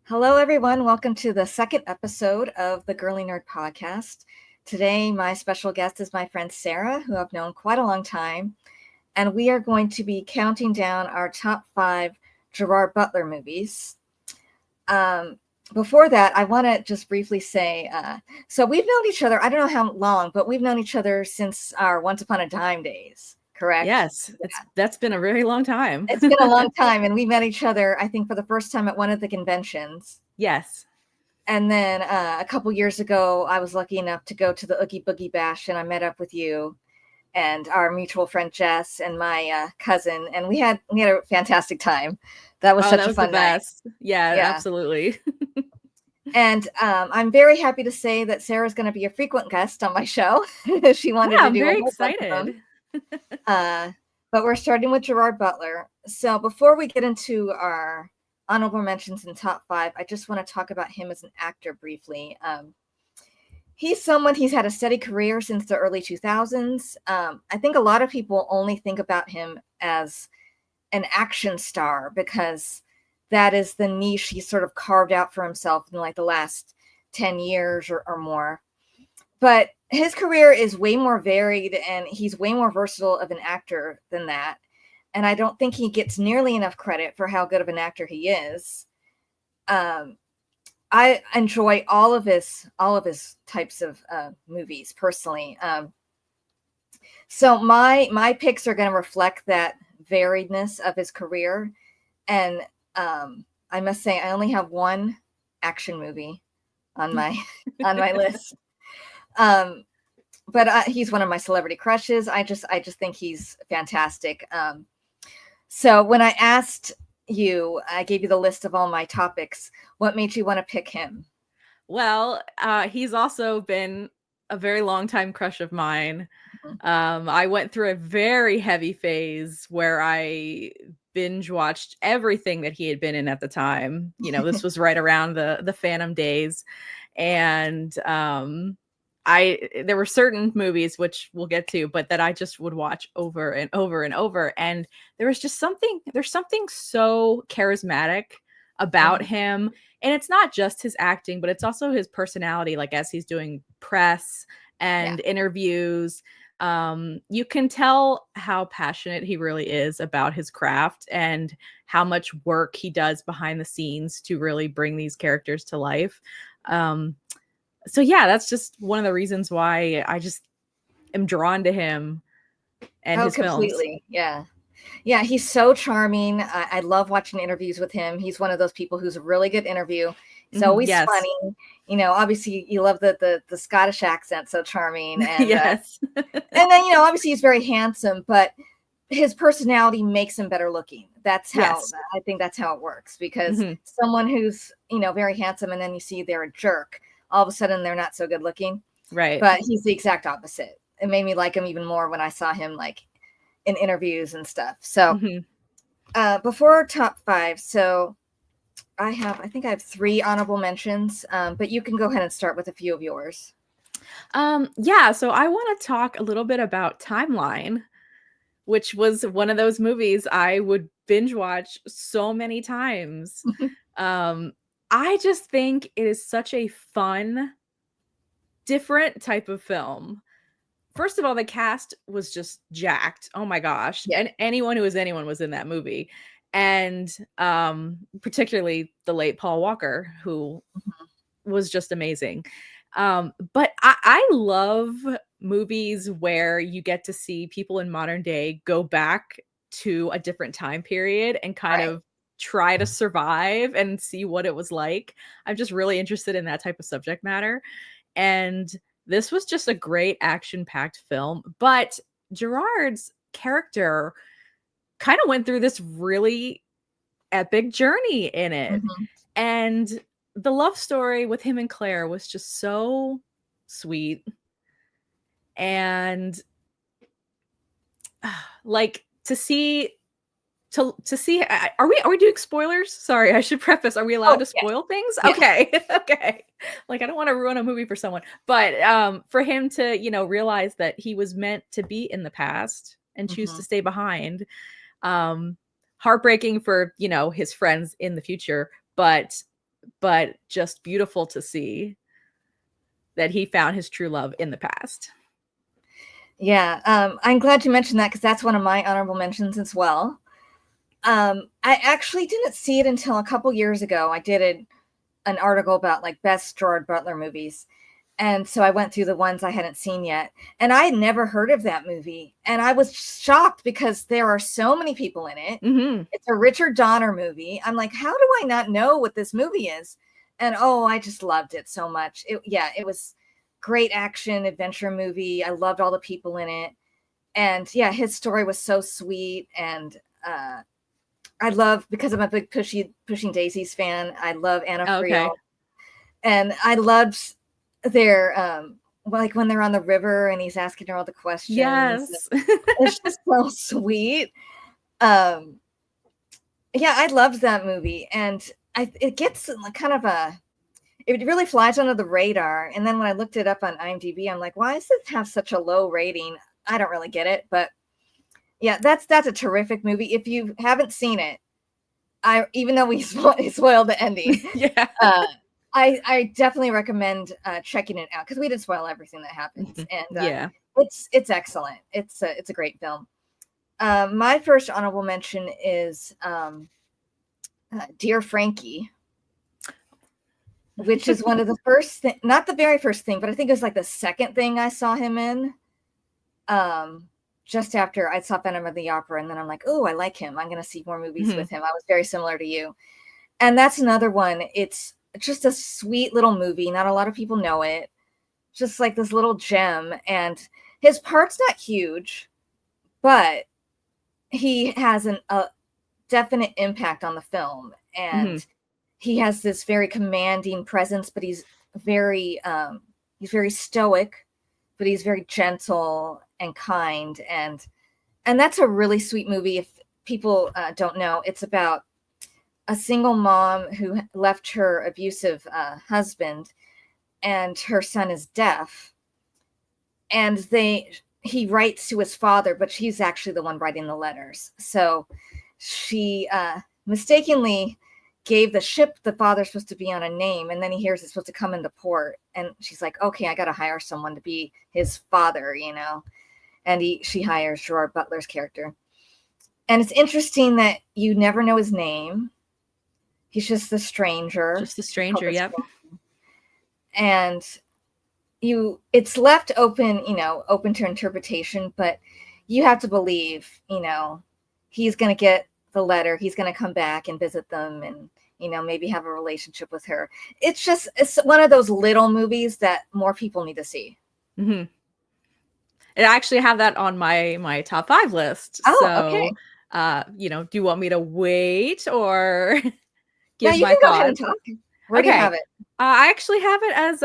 Hello, everyone. Welcome to the second episode of the Girly Nerd Podcast. Today, my special guest is my friend Sarah, who I've known quite a long time, and we are going to be counting down our top 5 Gerard Butler movies. Before that, I want to just briefly say, so we've known each other, I don't know how long, but we've known each other since our Once Upon a Time days, correct? Yes, that's been a very long time. It's been a long time, and we met each other, I think, for the first time at one of the conventions. Yes. And then a couple years ago, I was lucky enough to go to the Oogie Boogie Bash, and I met up with you and our mutual friend Jess and my cousin, and we had a fantastic time. That was such a fun night. Yeah, absolutely. And I'm very happy to say that Sarah's going to be a frequent guest on my show. She wanted to do. I'm very excited. But we're starting with Gerard Butler. So before we get into our honorable mentions and top 5, I just want to talk about him as an actor briefly. He's had a steady career since the early 2000s. I think a lot of people only think about him as an action star because that is the niche he sort of carved out for himself in like the last 10 years or more. But his career is way more varied and he's way more versatile of an actor than that. And I don't think he gets nearly enough credit for how good of an actor he is. I enjoy all of his types of movies personally. So my picks are going to reflect that variedness of his career. And I must say, I only have one action movie on my list. But he's one of my celebrity crushes. I just think he's fantastic. So when I asked you, I gave you the list of all my topics. What made you want to pick him? Well, he's also been a very long time crush of mine. Mm-hmm. I went through a very heavy phase where I binge watched everything that he had been in at the time. You know, this was right around the Phantom days. And there were certain movies, which we'll get to, but that I just would watch over and over and over. And there's something so charismatic about him. And it's not just his acting, but it's also his personality. Like as he's doing press and interviews, you can tell how passionate he really is about his craft and how much work he does behind the scenes to really bring these characters to life. So yeah, that's just one of the reasons why I just am drawn to him and his completely. films. Yeah, he's so charming. I love watching interviews with him. He's one of those people who's a really good interview. He's always funny. You know, obviously you love the Scottish accent, so charming. And, yes. And then, you know, obviously he's very handsome, but his personality makes him better looking. That's how I think that's how it works, because someone who's, you know, very handsome and then you see they're a jerk, all of a sudden they're not so good looking. Right. But he's the exact opposite. It made me like him even more when I saw him like in interviews and stuff. So before our top 5, so I think I have 3 honorable mentions, but you can go ahead and start with a few of yours. So I want to talk a little bit about Timeline, which was one of those movies I would binge watch so many times. I just think it is such a fun, different type of film. First of all, the cast was just jacked. Oh my gosh. Yeah. And anyone who was anyone was in that movie. And particularly the late Paul Walker, who was just amazing. But I love movies where you get to see people in modern day go back to a different time period and kind of try to survive and see what it was like. I'm just really interested in that type of subject matter. And this was just a great action-packed film, but Gerard's character kind of went through this really epic journey in it. And the love story with him and Claire was just so sweet. And like to see are we doing spoilers? Sorry, I should preface. Are we allowed to spoil things? Yeah. Okay. Like I don't want to ruin a movie for someone, but for him to, you know, realize that he was meant to be in the past and choose to stay behind. Heartbreaking for, you know, his friends in the future, but but just beautiful to see that he found his true love in the past. Yeah, I'm glad you mentioned that because that's one of my honorable mentions as well. I actually didn't see it until a couple years ago. I did an article about like best Gerard Butler movies. And so I went through the ones I hadn't seen yet. And I had never heard of that movie. And I was shocked because there are so many people in it. Mm-hmm. It's a Richard Donner movie. I'm like, how do I not know what this movie is? And I just loved it so much. It was great action adventure movie. I loved all the people in it. And yeah, his story was so sweet. And I love, because I'm a big Pushing Daisies fan, I love Anna Friel. And I loved their like when they're on the river and he's asking her all the questions. Yes. It's just so sweet. Yeah, I loved that movie. And it gets kind of it really flies under the radar. And then when I looked it up on IMDb, I'm like, why does it have such a low rating? I don't really get it, but yeah, that's a terrific movie. If you haven't seen it, even though we spoiled the ending, yeah, I definitely recommend checking it out because we did spoil everything that happens, and yeah, it's excellent. It's a great film. My first honorable mention is Dear Frankie, which is one of the first not the very first thing, but I think it was like the second thing I saw him in. Just after I saw Phantom of the Opera, and then I'm like, oh, I like him. I'm going to see more movies with him. I was very similar to you. And that's another one. It's just a sweet little movie. Not a lot of people know it. Just like this little gem. And his part's not huge, but he has a definite impact on the film. And he has this very commanding presence, but he's very stoic, but he's very gentle and kind, and that's a really sweet movie. If people don't know, it's about a single mom who left her abusive husband, and her son is deaf, and he writes to his father, but she's actually the one writing the letters. So she mistakenly gave the ship the father's supposed to be on a name, and then he hears it's supposed to come into port, and she's like, okay, I gotta hire someone to be his father, and she hires Gerard Butler's character. And it's interesting that you never know his name. He's just the stranger. Yep. And it's left open, open to interpretation, but you have to believe, he's going to get the letter. He's going to come back and visit them and, maybe have a relationship with her. It's one of those little movies that more people need to see. Mm-hmm. I actually have that on my top 5 list. Oh, so, okay. Do you want me to wait or give you my can thoughts? Go ahead and talk. Where do you have it? I actually have it as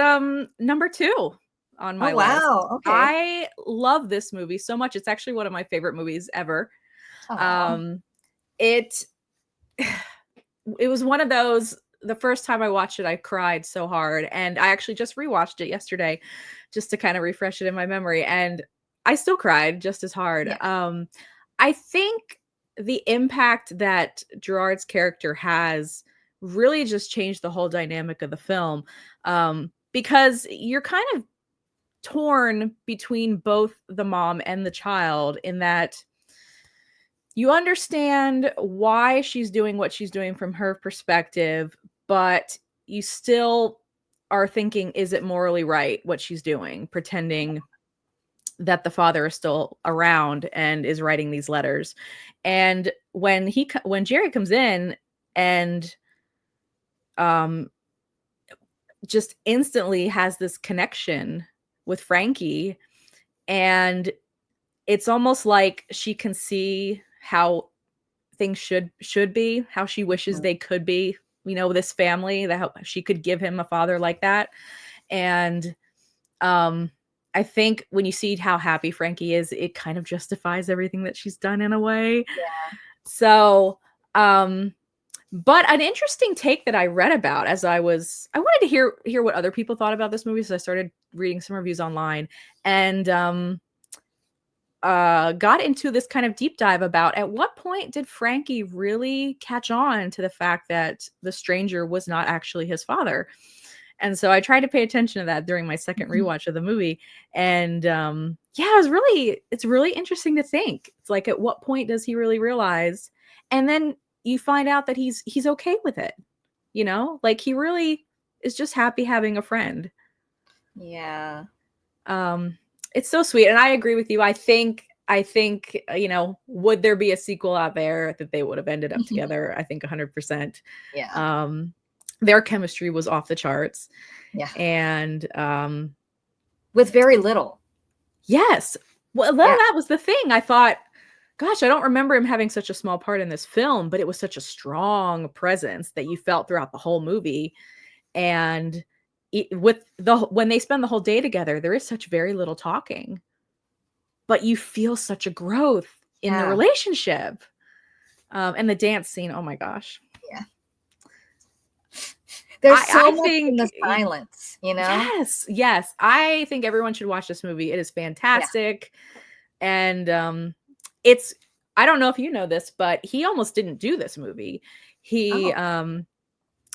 number 2 on my list. Wow. Okay. I love this movie so much. It's actually one of my favorite movies ever. It was one of those, the first time I watched it, I cried so hard. And I actually just rewatched it yesterday just to kind of refresh it in my memory. And I still cried just as hard. Yeah. I think the impact that Gerard's character has really just changed the whole dynamic of the film, because you're kind of torn between both the mom and the child in that you understand why she's doing what she's doing from her perspective, but you still are thinking, is it morally right what she's doing, pretending that the father is still around and is writing these letters. And when Gerry comes in and just instantly has this connection with Frankie, and it's almost like she can see how things should be, how she wishes they could be, this family, that she could give him a father like that. And I think when you see how happy Frankie is, it kind of justifies everything that she's done in a way. Yeah. So, but an interesting take that I read about as I wanted to hear what other people thought about this movie. So I started reading some reviews online, and got into this kind of deep dive about at what point did Frankie really catch on to the fact that the stranger was not actually his father. And so I tried to pay attention to that during my second rewatch of the movie. And yeah, it's really interesting to think. It's like, at what point does he really realize? And then you find out that he's okay with it. You know, like he really is just happy having a friend. Yeah. It's so sweet. And I agree with you. I think, you know, would there be a sequel out there that they would have ended up together? I think 100%. Yeah. Their chemistry was off the charts. Yeah. And with very little. Yes. Well, that was the thing. I thought, gosh, I don't remember him having such a small part in this film, but it was such a strong presence that you felt throughout the whole movie. And when they spend the whole day together, there is such very little talking, but you feel such a growth in the relationship. And the dance scene, oh my gosh. Yeah. There's so much in the silence, you know? Yes. I think everyone should watch this movie. It is fantastic. Yeah. And I don't know if you know this, but he almost didn't do this movie. He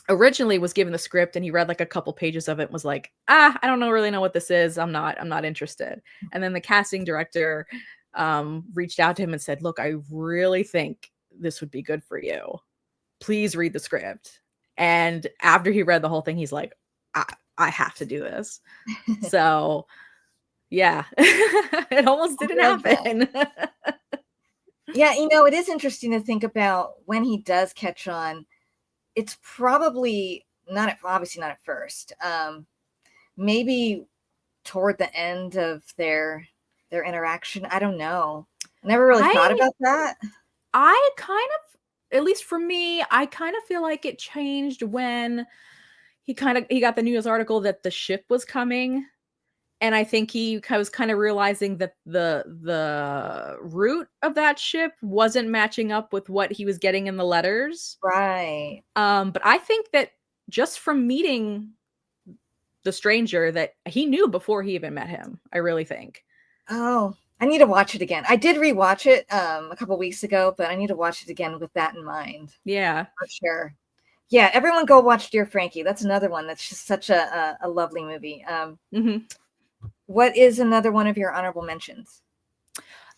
originally was given the script and he read like a couple pages of it and was like, I don't really know what this is. I'm not interested. And then the casting director reached out to him and said, look, I really think this would be good for you. Please read the script. And after he read the whole thing, he's like, I have to do this. So yeah, it almost didn't happen. Yeah, you know, it is interesting to think about when he does catch on. It's probably obviously not at first. Maybe toward the end of their interaction. I don't know. I never really thought about that. I kind of, at least for me, I kind of feel like it changed when he got the news article that the ship was coming. And I think he was kind of realizing that the route of that ship wasn't matching up with what he was getting in the letters. Right. But I think that just from meeting the stranger that he knew before he even met him, I really think. Oh, I need to watch it again. I did rewatch it a couple weeks ago, but I need to watch it again with that in mind. Yeah. For sure. Yeah, everyone go watch Dear Frankie. That's another one that's just such a lovely movie. What is another one of your honorable mentions?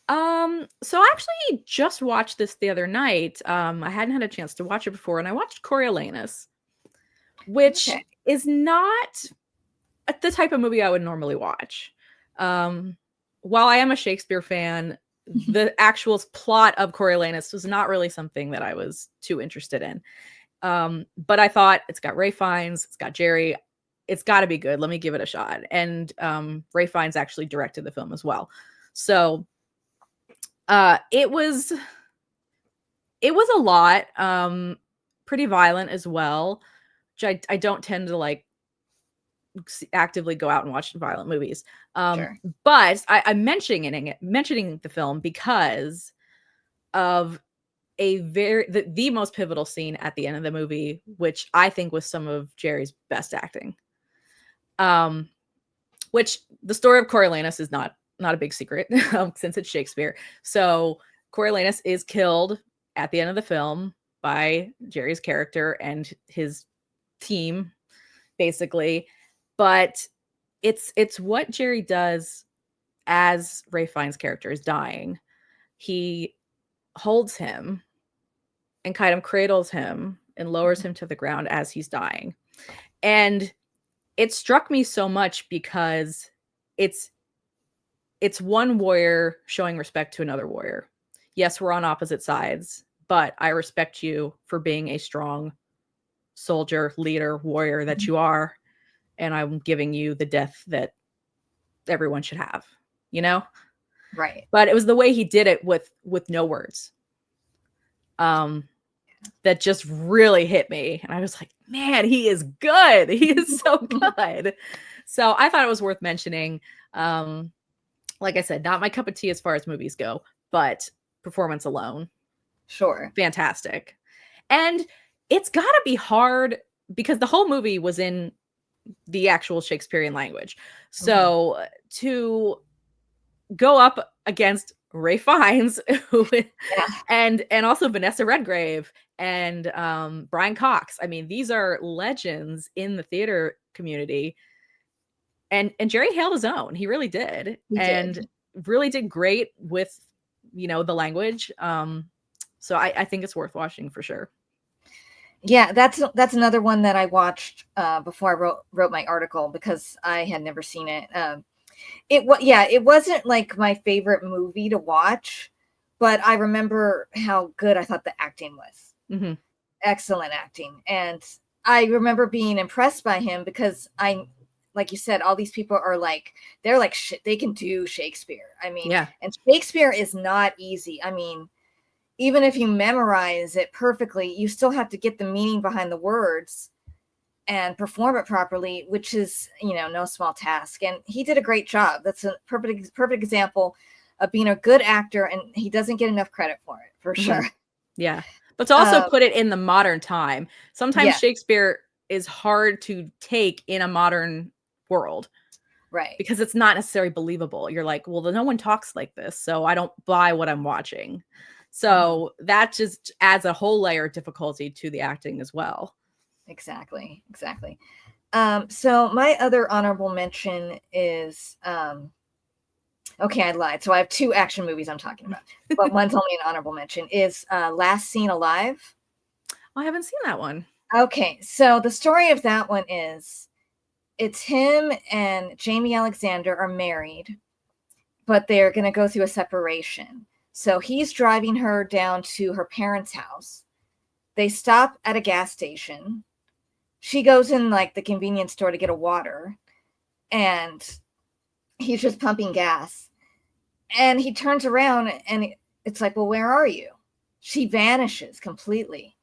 So I actually just watched this the other night. I hadn't had a chance to watch it before, and I watched Coriolanus, which is not the type of movie I would normally watch. While I am a Shakespeare fan, the actual plot of Coriolanus was not really something that I was too interested in. But I thought, it's got Ralph Fiennes, it's got Gerry, it's got to be good. Let me give it a shot. And Ralph Fiennes actually directed the film as well. So it was a lot, pretty violent as well, which I don't tend to like actively go out and watch violent movies. Sure. But I'm mentioning the film because of the most pivotal scene at the end of the movie, which I think was some of Gerry's best acting. Which the story of Coriolanus is not a big secret since it's Shakespeare. So Coriolanus is killed at the end of the film by Gerry's character and his team, basically. But it's what Gerry does as Ralph Fiennes' character is dying. He holds him and kind of cradles him and lowers him to the ground as he's dying. And it struck me so much because it's one warrior showing respect to another warrior. Yes, we're on opposite sides, but I respect you for being a strong soldier, leader, warrior that you are. And I'm giving you the death that everyone should have, you know? Right. But it was the way he did it with no words. That just really hit me. And I was like, man, he is good. He is so good. So I thought it was worth mentioning. Like I said, not my cup of tea as far as movies go, but performance alone. Sure. Fantastic. And it's got to be hard because the whole movie was in the actual Shakespearean language. So to go up against Ray Fiennes, Yeah. and also Vanessa Redgrave and Brian Cox. I mean, these are legends in the theater community. And Gerry held his own. He really did. He and did. really did great with, the language. So I think it's worth watching for sure. Yeah, that's another one that I watched before I wrote my article because I had never seen it. It wasn't like my favorite movie to watch, but I remember how good I thought the acting was. Mm-hmm. Excellent acting. And I remember being impressed by him because like you said, all these people are like, they're like, they can do Shakespeare. I mean, yeah. And Shakespeare is not easy. I mean, even if you memorize it perfectly, you still have to get the meaning behind the words and perform it properly, which is, no small task. And he did a great job. That's a perfect example of being a good actor, and he doesn't get enough credit for it, for sure. Yeah. But to also put it in the modern time, sometimes Shakespeare is hard to take in a modern world. Right. Because it's not necessarily believable. You're like, well, no one talks like this, so I don't buy what I'm watching. So that just adds a whole layer of difficulty to the acting as well. Exactly. So my other honorable mention is, okay, I lied. So I have 2 action movies I'm talking about, but one's only an honorable mention, is Last Seen Alive. I haven't seen that one. Okay, so the story of that one is, it's him and Jamie Alexander are married, but they're going to go through a separation. So he's driving her down to her parents' house. They stop at a gas station. She goes in like the convenience store to get a water, and he's just pumping gas. And he turns around and it's like, well, where are you? She vanishes completely.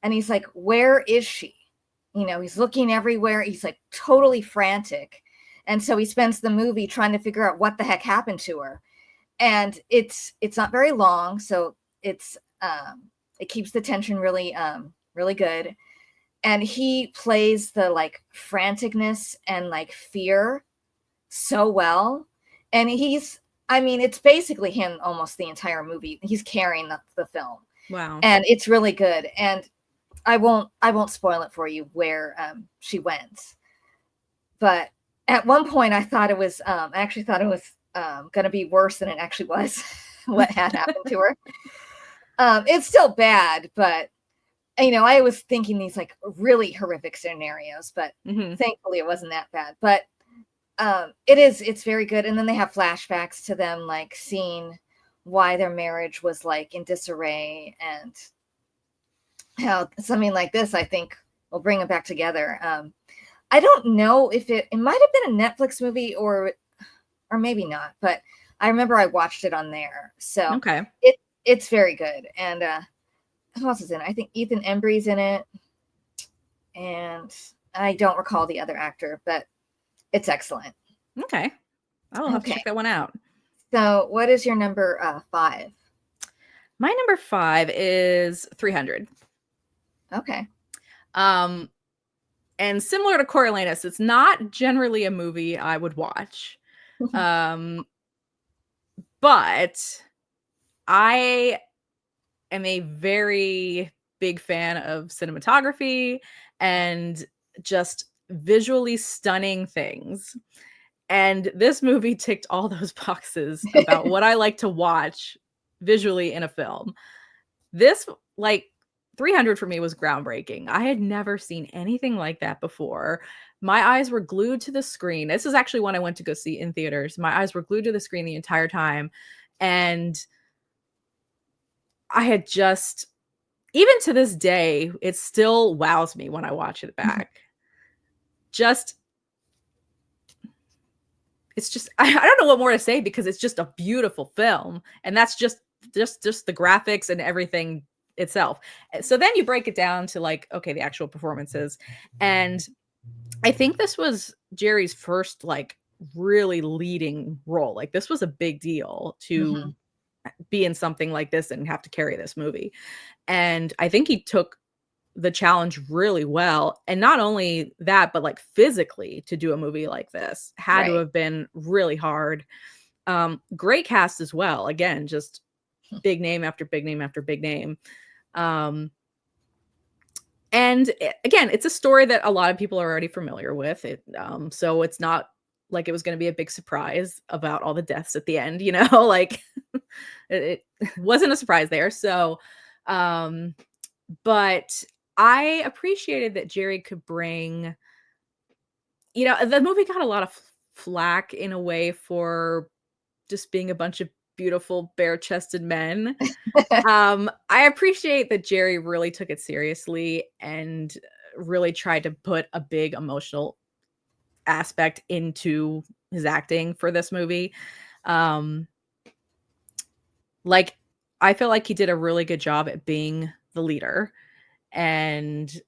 And he's like, where is she? He's looking everywhere. He's like totally frantic. And so he spends the movie trying to figure out what the heck happened to her. And it's not very long. So it keeps the tension really, really good. And he plays the like franticness and like fear so well. And it's basically him almost the entire movie. He's carrying the film. Wow. And it's really good. And I won't spoil it for you where she went. But at one point I actually thought it was going to be worse than it actually was. What had happened to her. It's still bad, but I was thinking these like really horrific scenarios, but thankfully it wasn't that bad. But it's very good. And then they have flashbacks to them like seeing why their marriage was like in disarray, and how something like this, I think, will bring them back together. I don't know if it might have been a Netflix movie or maybe not, but I remember I watched it on there. So it's very good. And who else is in it? I think Ethan Embry's in it, and I don't recall the other actor, but it's excellent. Okay, I'll have to check that one out. So what is your number 5? My number 5 is 300. Okay. And similar to Coriolanus, it's not generally a movie I would watch. But I am a very big fan of cinematography and just visually stunning things. And this movie ticked all those boxes about what I like to watch visually in a film. This, like, 300 for me was groundbreaking. I had never seen anything like that before. My eyes were glued to the screen. This is actually one I went to go see in theaters. My eyes were glued to the screen the entire time. And I had just, even to this day, it still wows me when I watch it back. It's just, I don't know what more to say, because it's just a beautiful film. And that's just the graphics and everything itself. So then you break it down to like, okay, the actual performances. And I think this was Gerry's first like really leading role. Like, this was a big deal to be in something like this and have to carry this movie. And I think he took the challenge really well. And not only that, but like physically to do a movie like this had to have been really hard. Great cast as well. Again, just big name after big name after big name. And again, it's a story that a lot of people are already familiar with. So it's not like it was going to be a big surprise about all the deaths at the end, you know, like it wasn't a surprise there. So, but I appreciated that Gerry could bring, you know, the movie got a lot of flack in a way for just being a bunch of beautiful bare-chested men. I appreciate that Gerry really took it seriously and really tried to put a big emotional aspect into his acting for this movie. Like, I feel like he did a really good job at being the leader and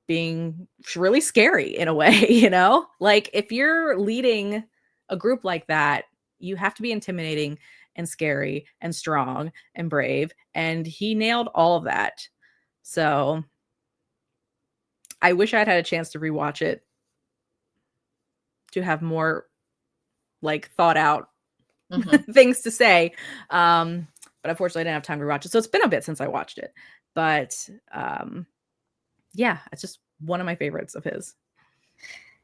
being really scary in a way, you know? Like, if you're leading a group like that, you have to be intimidating and scary and strong and brave, and he nailed all of that. So I wish I'd had a chance to rewatch it to have more like thought out things to say. But unfortunately I didn't have time to watch it. So it's been a bit since I watched it. But yeah, it's just one of my favorites of his.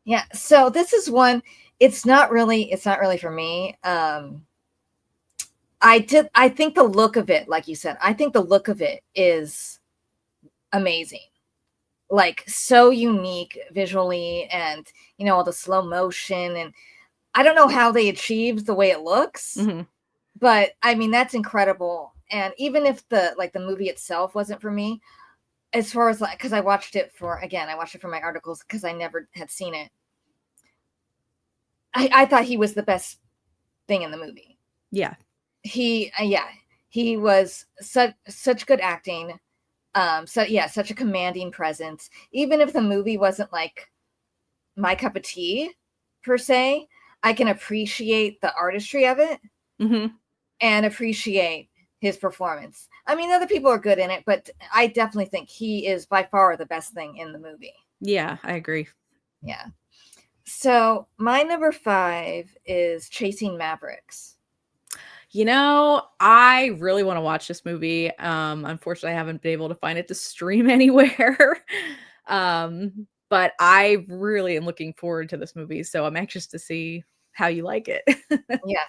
Yeah. So this is one, it's not really for me. I think the look of it, like you said, I think the look of it is amazing. Like, so unique visually, and you know, all the slow motion, and I don't know how they achieved the way it looks, but I mean, that's incredible. And even if the movie itself wasn't for me, as far as like, because I watched it for my articles because I never had seen it. I thought he was the best thing in the movie. Yeah. He was such good acting. Such a commanding presence. Even if the movie wasn't like my cup of tea per se, I can appreciate the artistry of it and appreciate his performance. I mean, other people are good in it, but I definitely think he is by far the best thing in the movie. Yeah, I agree. Yeah. So my number 5 is Chasing Mavericks. You know, I really want to watch this movie. Unfortunately, I haven't been able to find it to stream anywhere. But I really am looking forward to this movie, so I'm anxious to see how you like it. Yeah.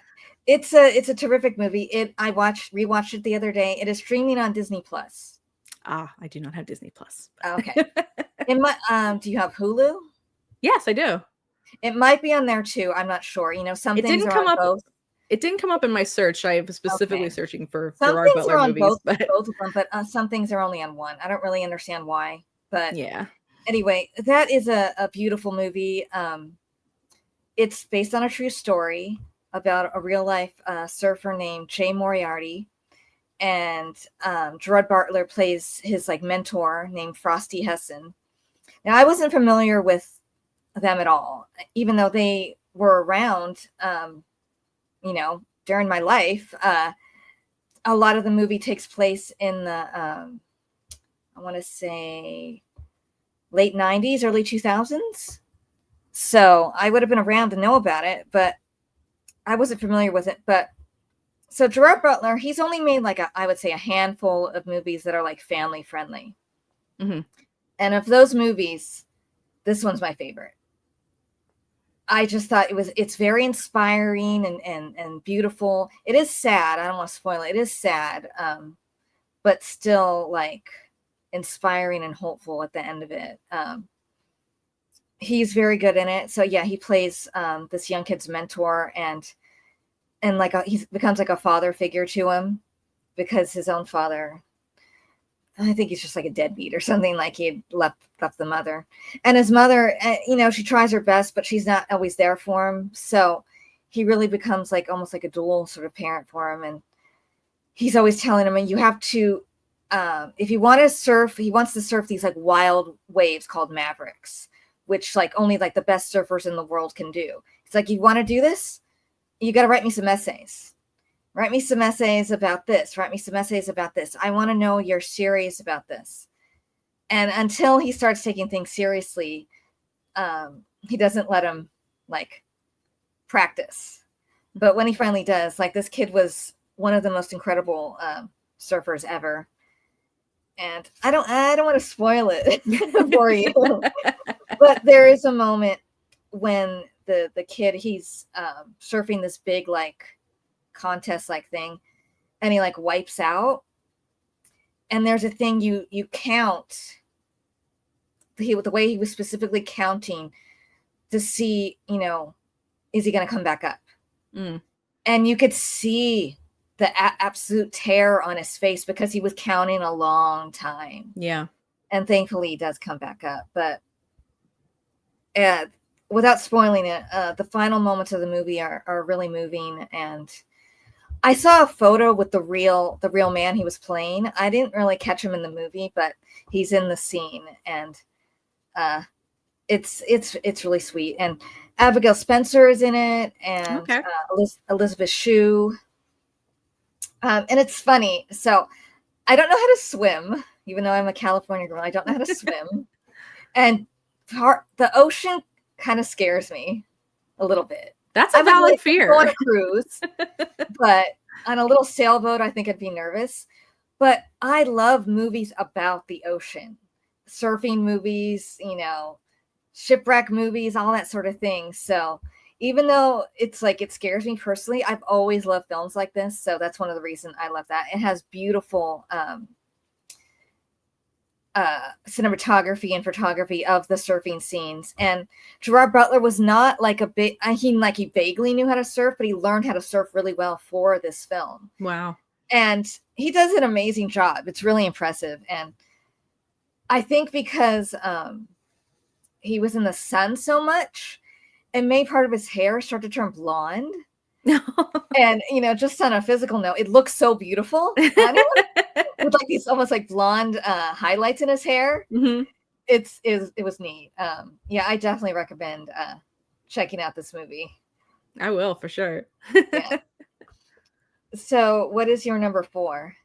It's a terrific movie. I rewatched it the other day. It is streaming on Disney Plus. I do not have Disney Plus. Okay. Do you have Hulu? Yes, I do. It might be on there too. I'm not sure. You know, some things are on both. It didn't come up in my search. I was specifically searching for some Gerard things Butler are on movies, both of them, but some things are only on one. I don't really understand why, but yeah. Anyway, that is a beautiful movie. It's based on a true story about a real life surfer named Jay Moriarty, and Gerard Butler plays his like mentor named Frosty Hessen. Now, I wasn't familiar with them at all, even though they were around, you know, during my life. A lot of the movie takes place in the, I want to say, late 90s, early 2000s. So I would have been around to know about it, but I wasn't familiar with it. But so Gerard Butler, he's only made like I would say a handful of movies that are like family friendly. And of those movies, this one's my favorite. I just thought it's very inspiring and beautiful. It is sad. I don't want to spoil it. It is sad, but still like inspiring and hopeful at the end of it. He's very good in it. So yeah, he plays this young kid's mentor, and like he becomes like a father figure to him because his own father, I think he's just like a deadbeat or something, like he had left the mother. And his mother, you know, she tries her best, but she's not always there for him. So he really becomes like almost like a dual sort of parent for him. And he's always telling him, and you have to, if you want to surf, he wants to surf these like wild waves called mavericks, which like only like the best surfers in the world can do. It's like, you want to do this? You got to write me some essays. Write me some essays about this. Write me some essays about this. I want to know you're serious about this. And until he starts taking things seriously, he doesn't let him like practice. But when he finally does, like, this kid was one of the most incredible surfers ever. And I don't want to spoil it for you. But there is a moment when the kid, he's surfing this big, like, contest like thing, and he, like, wipes out. And there's a thing you count. The way he was specifically counting to see, you know, is he going to come back up? Mm. And you could see the absolute terror on his face because he was counting a long time. Yeah. And thankfully he does come back up. But without spoiling it, the final moments of the movie are really moving. And I saw a photo with the real man he was playing. I didn't really catch him in the movie, but he's in the scene, and it's really sweet. And Abigail Spencer is in it, and Okay. Elizabeth Shue. And it's funny. So I don't know how to swim, even though I'm a California girl. I don't know how to swim, and the ocean kind of scares me a little bit. That's a valid fear. Go on a cruise, but on a little sailboat, I think I'd be nervous. But I love movies about the ocean, surfing movies, you know, shipwreck movies, all that sort of thing. So even though it's like it scares me personally, I've always loved films like this. So that's one of the reasons I love that. It has beautiful cinematography and photography of the surfing scenes. And Gerard Butler was not like he vaguely knew how to surf, but he learned how to surf really well for this film. Wow. And he does an amazing job. It's really impressive. And I think because he was in the sun so much, it made part of his hair start to turn blonde. And, you know, just on a physical note, it looks so beautiful with like these almost like blonde highlights in his hair. Mm-hmm. It was neat. Yeah, I definitely recommend checking out this movie. I will, for sure. Yeah. So what is your number 4?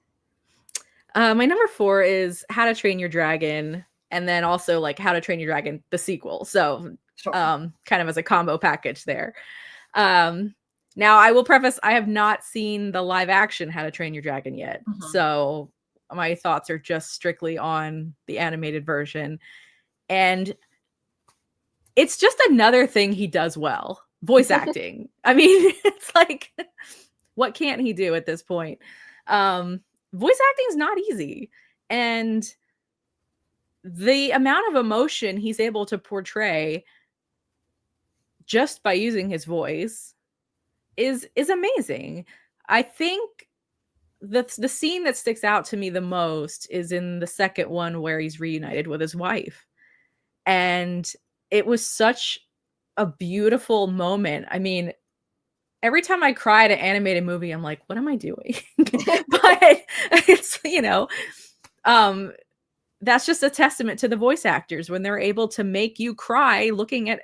My number 4 is How to Train Your Dragon, and then also like How to Train Your Dragon, the sequel. So Sure. kind of as a combo package there. Now I will preface, I have not seen the live action How to Train Your Dragon yet. Mm-hmm. So my thoughts are just strictly on the animated version. And it's just another thing he does well. Voice acting. I mean, it's like, what can't he do at this point? Voice acting is not easy. And the amount of emotion he's able to portray just by using his voice is amazing. I think the scene that sticks out to me the most is in the second one where he's reunited with his wife. And it was such a beautiful moment. I mean, every time I cry at an animated movie, I'm like, what am I doing? But it's, you know, that's just a testament to the voice actors when they're able to make you cry looking at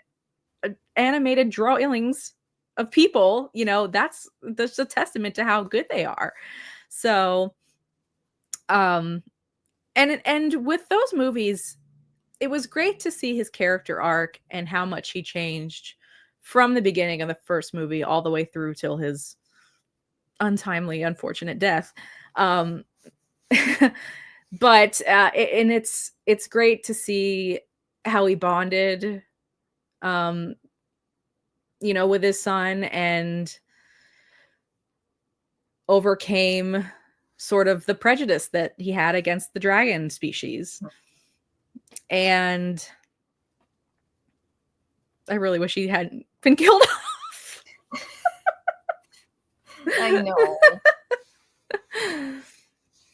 animated drawings of people. You know, that's a testament to how good they are. So, and with those movies, it was great to see his character arc and how much he changed from the beginning of the first movie all the way through till his untimely, unfortunate death. But it's great to see how he bonded, you know, with his son and overcame sort of the prejudice that he had against the dragon species. And I really wish he hadn't been killed off. I know.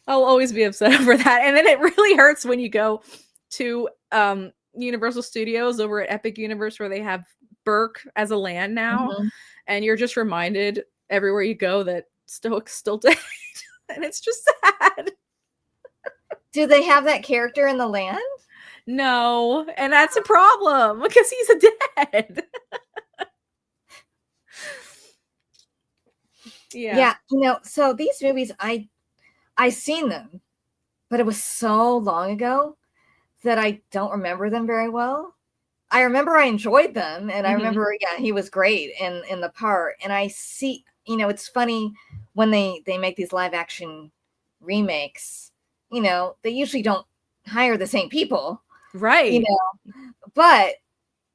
I'll always be upset over that. And then it really hurts when you go to Universal Studios over at Epic Universe where they have Burke as a land now. Mm-hmm. And you're just reminded everywhere you go that Stoick's still dead. And it's just sad. Do they have that character in the land? No. And that's a problem because he's dead. Yeah. You know, so these movies, I seen them, but it was so long ago that I don't remember them very well. I remember I enjoyed them, and I remember, he was great in the part. And I see, it's funny when they make these live action remakes, they usually don't hire the same people, right? But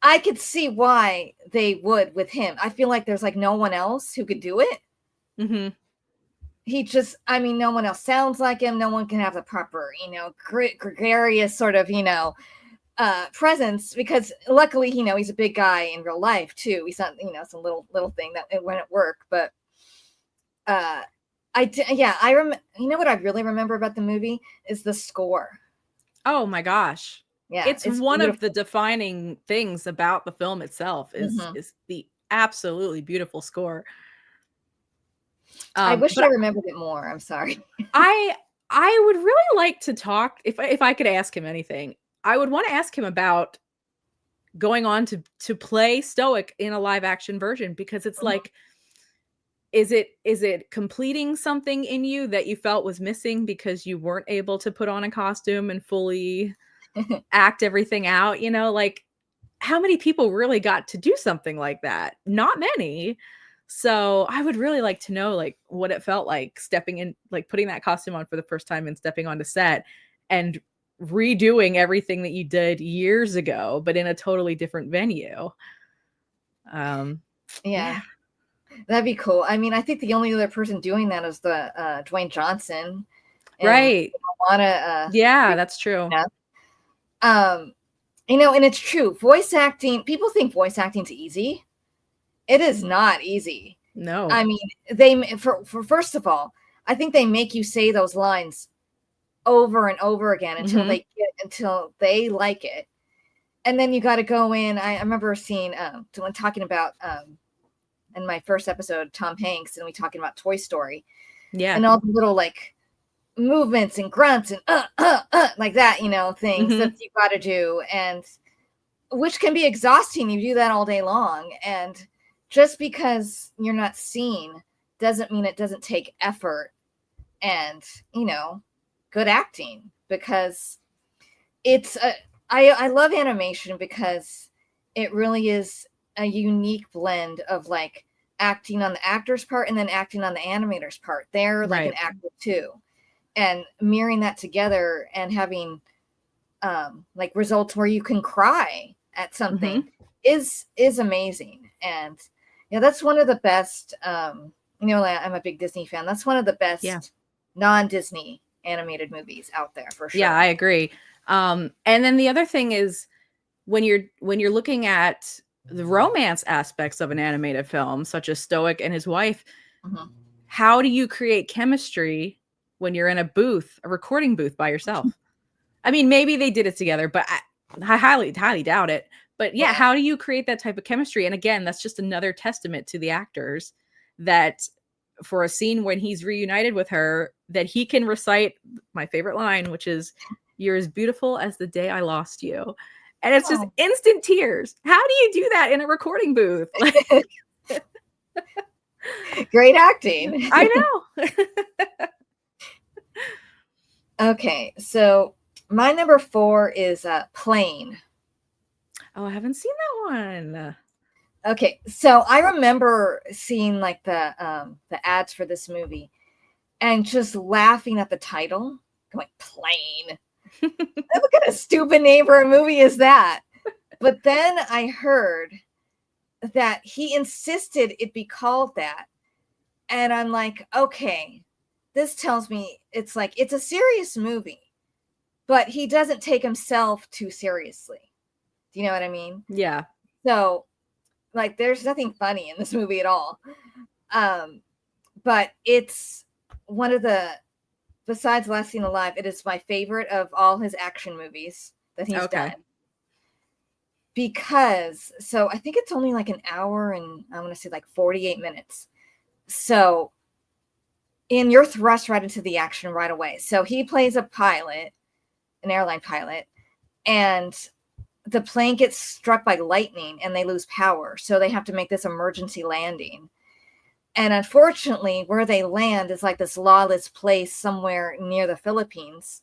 I could see why they would with him. I feel like there's like no one else who could do it. He just, no one else sounds like him. No one can have the proper, gregarious sort of, presence, because luckily, he's a big guy in real life too. He's not, some little thing that it went at work, but I you know what I really remember about the movie is the score. Oh my gosh. Yeah. It's one beautiful. Of the defining things about the film itself is the absolutely beautiful score. I wish I remembered it more. I'm sorry. I would really like to talk, if I could ask him anything, I would want to ask him about going on to play Stoic in a live action version, because it's like, is it completing something in you that you felt was missing because you weren't able to put on a costume and fully act everything out? Like, how many people really got to do something like that? Not many. So I would really like to know, like, what it felt like stepping in, like putting that costume on for the first time and stepping onto set and redoing everything that you did years ago, but in a totally different venue. Yeah. That'd be cool. I think the only other person doing that is the Dwayne Johnson. Right. Yeah, that's true. And it's true. Voice acting, people think voice acting's easy. It is not easy. No. For first of all, I think they make you say those lines over and over again until they like it. And then you got to go in. I remember seeing someone talking about in my first episode, Tom Hanks, and we talking about Toy Story. Yeah. And all the little like movements and grunts and like that, things that you got to do, and which can be exhausting. You do that all day long, and just because you're not seen doesn't mean it doesn't take effort and good acting, because it's I love animation because it really is a unique blend of like acting on the actor's part and then acting on the animator's part. They're like an actor too, and mirroring that together and having like results where you can cry at something is amazing. And that's one of the best. I'm a big Disney fan. That's one of the best non-Disney animated movies out there for sure. Yeah, I agree. And then the other thing is when you're looking at the romance aspects of an animated film, such as Stoic and his wife, how do you create chemistry when you're in a recording booth by yourself? Maybe they did it together, but I highly doubt it. But how do you create that type of chemistry? And again, that's just another testament to the actors that for a scene when he's reunited with her, that he can recite my favorite line, which is, "You're as beautiful as the day I lost you." And it's just instant tears. How do you do that in a recording booth? Great acting. I know. Okay, so my number 4 is Plane. Oh, I haven't seen that one. Okay, so I remember seeing like the ads for this movie and just laughing at the title, going, Plane. What kind of stupid name for a movie is that? But then I heard that he insisted it be called that. And I'm like, okay, this tells me it's a serious movie, but he doesn't take himself too seriously. Do you know what I mean? Yeah. So like, there's nothing funny in this movie at all. But it's one of besides Last Seen Alive, it is my favorite of all his action movies that he's done. Because, so I think it's only like an hour and I want to say like 48 minutes. So, and you're thrust right into the action right away. So he plays a pilot, an airline pilot, and the plane gets struck by lightning and they lose power. So they have to make this emergency landing. And unfortunately, where they land is like this lawless place somewhere near the Philippines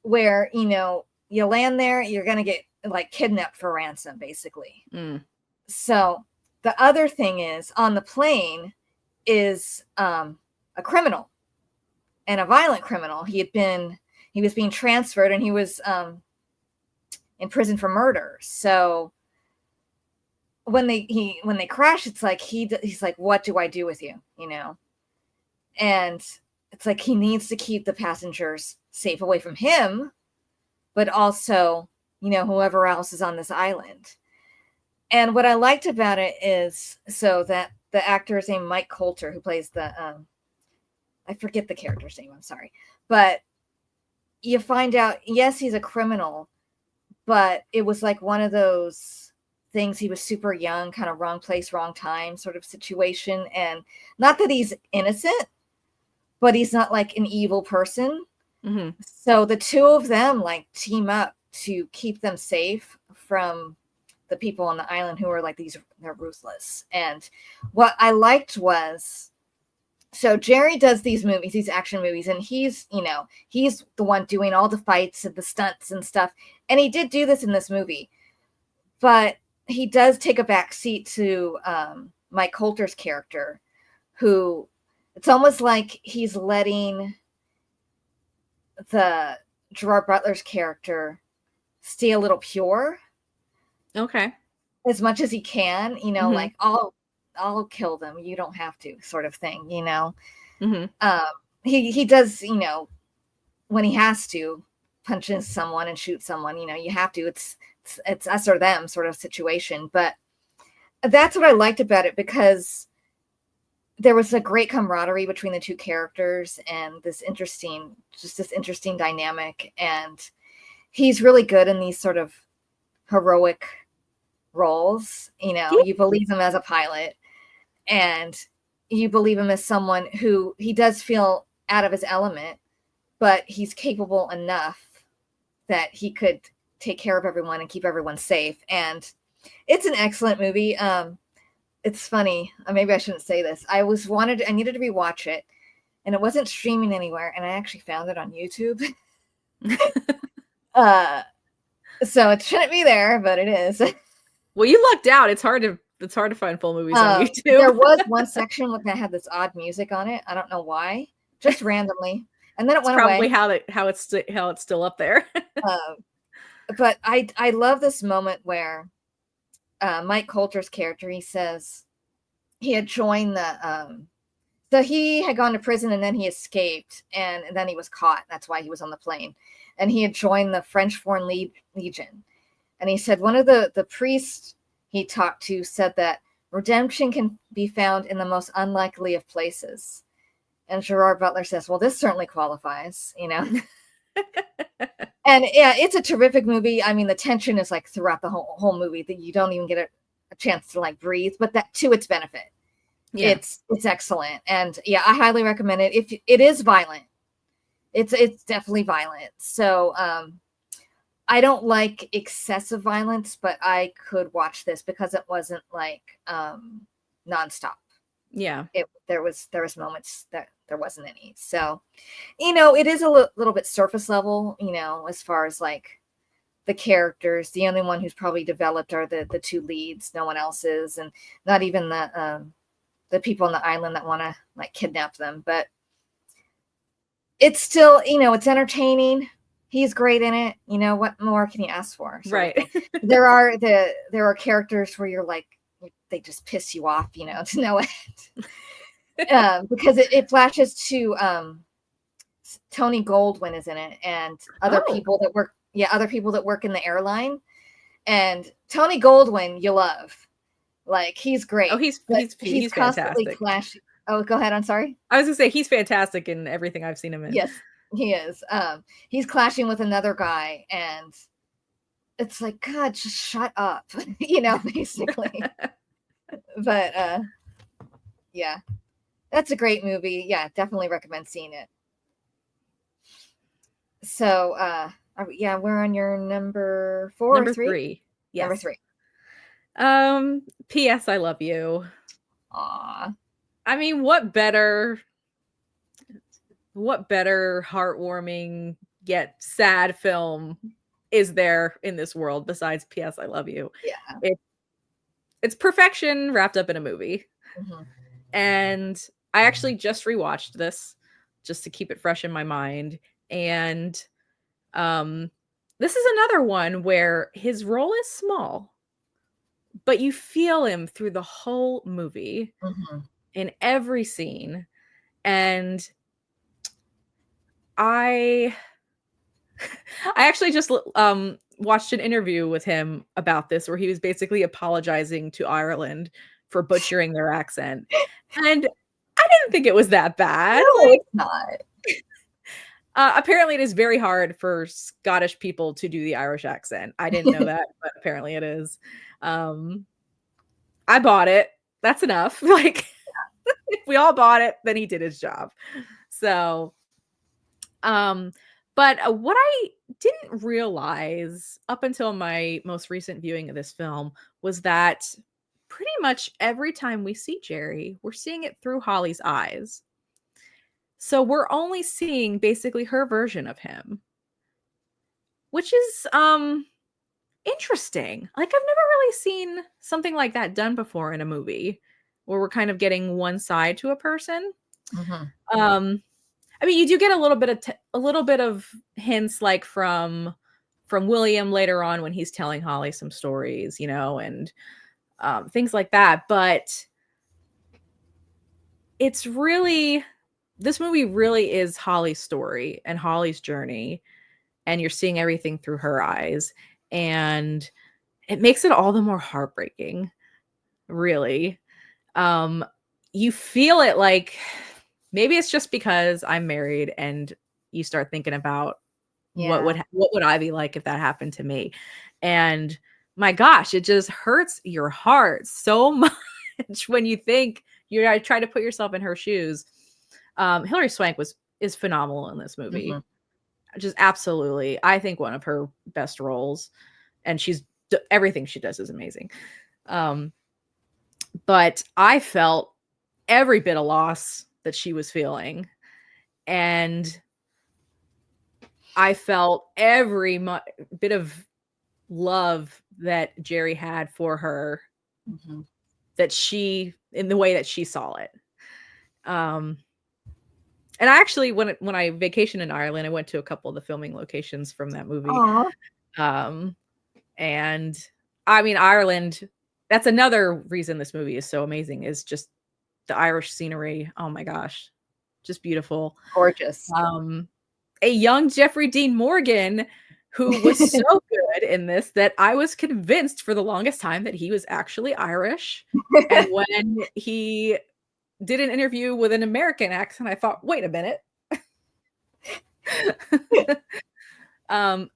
where, you land there, you're going to get like kidnapped for ransom, basically. So the other thing is, on the plane is a criminal, and a violent criminal. He was being transferred, and he was in prison for murder. So when they crash, it's like he's like, what do I do with you? And it's like he needs to keep the passengers safe away from him, but also, whoever else is on this island. And what I liked about it is, so that the actor is named Mike Coulter, who plays the I forget the character's name, I'm sorry, but you find out, yes, he's a criminal, but it was like one of those things, he was super young, kind of wrong place, wrong time sort of situation. And not that he's innocent, but he's not like an evil person. So the two of them like team up to keep them safe from the people on the island who are like they're ruthless. And what I liked was, so Gerry does these movies, these action movies, and he's the one doing all the fights and the stunts and stuff. And he did do this in this movie, but he does take a back seat to Mike Coulter's character, who it's almost like he's letting the Gerard Butler's character stay a little pure. Okay. As much as he can, like I'll kill them, you don't have to, sort of thing, he does, when he has to punch in someone and shoot someone, you have to, it's us or them sort of situation. But that's what I liked about it, because there was a great camaraderie between the two characters and this interesting dynamic. And he's really good in these sort of heroic roles. You believe him as a pilot, and you believe him as someone who he does feel out of his element, but he's capable enough that he could take care of everyone and keep everyone safe. And it's an excellent movie. It's funny. Maybe I shouldn't say this. I needed to rewatch it, and it wasn't streaming anywhere. And I actually found it on YouTube. So it shouldn't be there, but it is. Well, you lucked out. It's hard to find full movies on YouTube. There was one section that had this odd music on it. I don't know why, just randomly, and then it went probably away. how it's still up there. But I love this moment where Mike Coulter's character, he says he had joined the so he had gone to prison, and then he escaped, and then he was caught. That's why he was on the plane, and he had joined the French Foreign Legion. And he said one of the priests he talked to said that redemption can be found in the most unlikely of places. And Gerard Butler says, well, this certainly qualifies, And yeah, it's a terrific movie. I mean, the tension is like throughout the whole movie, that you don't even get a chance to like breathe, but that to its benefit. Yeah. It's excellent. And yeah, I highly recommend it. If it is violent, it's definitely violent. So I don't like excessive violence, but I could watch this because it wasn't like nonstop. Yeah. There was moments that there wasn't any. So, it is a little bit surface level, as far as like the characters. The only one who's probably developed are the two leads. No one else is, and not even the people on the island that want to like kidnap them. But it's still, it's entertaining. He's great in it. What more can you ask for? Right. There are characters where you're like, they just piss you off, to no end. Because it flashes to Tony Goldwyn is in it, and other people that work in the airline. And Tony Goldwyn, you love. Like, he's great. Oh, he's constantly fantastic. Clashing. Oh, go ahead. I'm sorry. I was gonna say he's fantastic in everything I've seen him in. Yes, he is. He's clashing with another guy, and it's like, God, just shut up, basically. But yeah, that's a great movie. Yeah, definitely recommend seeing it. So we're on your number 4 number or 3? 3. Yes. Number 3. P.S. I love you. Aw. I mean, what better heartwarming yet sad film is there in this world besides P.S. I Love You. Yeah. It's perfection wrapped up in a movie. Mm-hmm. And I actually just rewatched this just to keep it fresh in my mind. And this is another one where his role is small, but you feel him through the whole movie, in every scene. And I actually just watched an interview with him about this where he was basically apologizing to Ireland for butchering their accent. And I didn't think it was that bad. No, it's not. Apparently it is very hard for Scottish people to do the Irish accent. I didn't know that, but apparently it is. I bought it. That's enough. Like, if we all bought it, then he did his job. So, but what I didn't realize up until my most recent viewing of this film was that pretty much every time we see Gerry, we're seeing it through Holly's eyes. So we're only seeing basically her version of him, which is interesting. Like, I've never really seen something like that done before in a movie where we're kind of getting one side to a person. I mean, you do get a little bit of hints, like from William later on when he's telling Holly some stories, and things like that. But it's really, this movie really is Holly's story and Holly's journey, and you're seeing everything through her eyes, and it makes it all the more heartbreaking, really. You feel it, like, maybe it's just because I'm married and you start thinking about what would I be like if that happened to me. And my gosh, it just hurts your heart so much when you think you're trying to put yourself in her shoes. Hilary Swank is phenomenal in this movie. Just absolutely. I think one of her best roles, and everything she does is amazing. But I felt every bit of loss that she was feeling, and I felt every bit of love that Gerry had for her, that she, in the way that she saw it. And I actually, when I vacationed in Ireland, I went to a couple of the filming locations from that movie. And I mean, Ireland, that's another reason this movie is so amazing, is just the Irish scenery. Oh my gosh, just beautiful. Gorgeous. A young Jeffrey Dean Morgan, who was so good in this that I was convinced for the longest time that he was actually Irish. And when he did an interview with an American accent, I thought, wait a minute.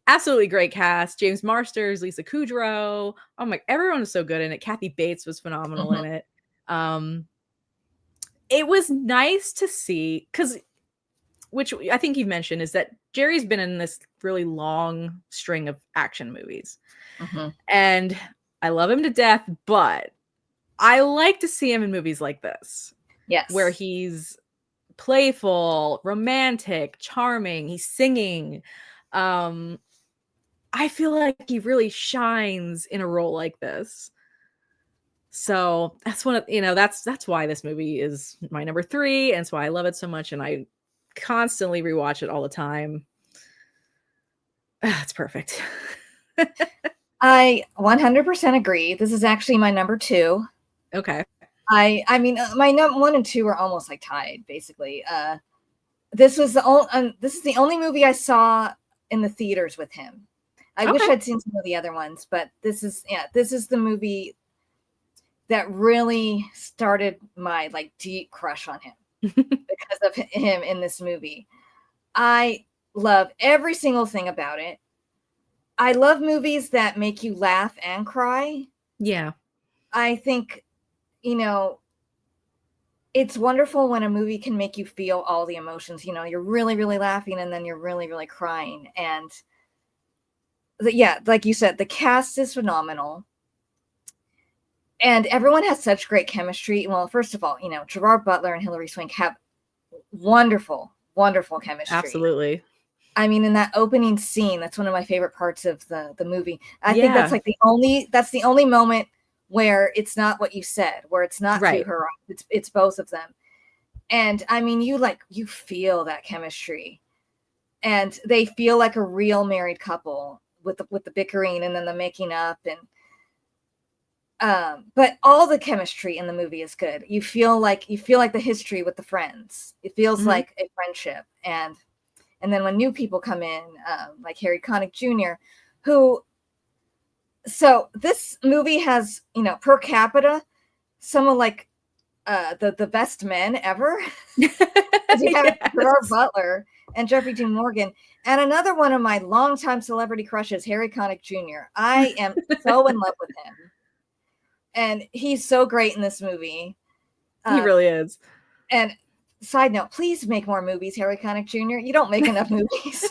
Absolutely great cast. James Marsters, Lisa Kudrow. Oh my, everyone was so good in it. Kathy Bates was phenomenal in it. It was nice to see, because, which I think you mentioned, is that Gerry's been in this really long string of action movies. And I love him to death, but I like to see him in movies like this. Yes. Where he's playful, romantic, charming, he's singing. I feel like he really shines in a role like this. So that's one of, that's why this movie is my number 3, and that's why I love it so much, and I constantly rewatch it all the time. It's perfect. I 100% agree. This is actually my number 2. Okay. I mean, my number 1 and 2 are almost like tied, basically. This is the only movie I saw in the theaters with him. I wish I'd seen some of the other ones, but this is the movie that really started my deep crush on him because of him in this movie. I love every single thing about it. I love movies that make you laugh and cry. Yeah. I think, it's wonderful when a movie can make you feel all the emotions. You're really, really laughing, and then you're really, really crying. And like you said, the cast is phenomenal. And everyone has such great chemistry. Well, first of all, Gerard Butler and Hilary Swank have wonderful, wonderful chemistry. Absolutely. I mean, in that opening scene, that's one of my favorite parts of the movie. I think Yeah. that's like the only moment where it's not what you said, where it's not through Right. her eyes, it's both of them. And I mean, you feel that chemistry, and they feel like a real married couple with the bickering and then the making up, and but all the chemistry in the movie is good. You feel like the history with the friends. It feels Mhm. like a friendship, and then when new people come in, like Harry Connick Jr., who, so this movie has, per capita, some of like the best men ever. You have Gerard Yes. Butler and Jeffrey Dean Morgan, and another one of my longtime celebrity crushes, Harry Connick Jr. I am so in love with him, and he's so great in this movie. He really is. And side note, please make more movies, Harry Connick Jr. You don't make enough movies.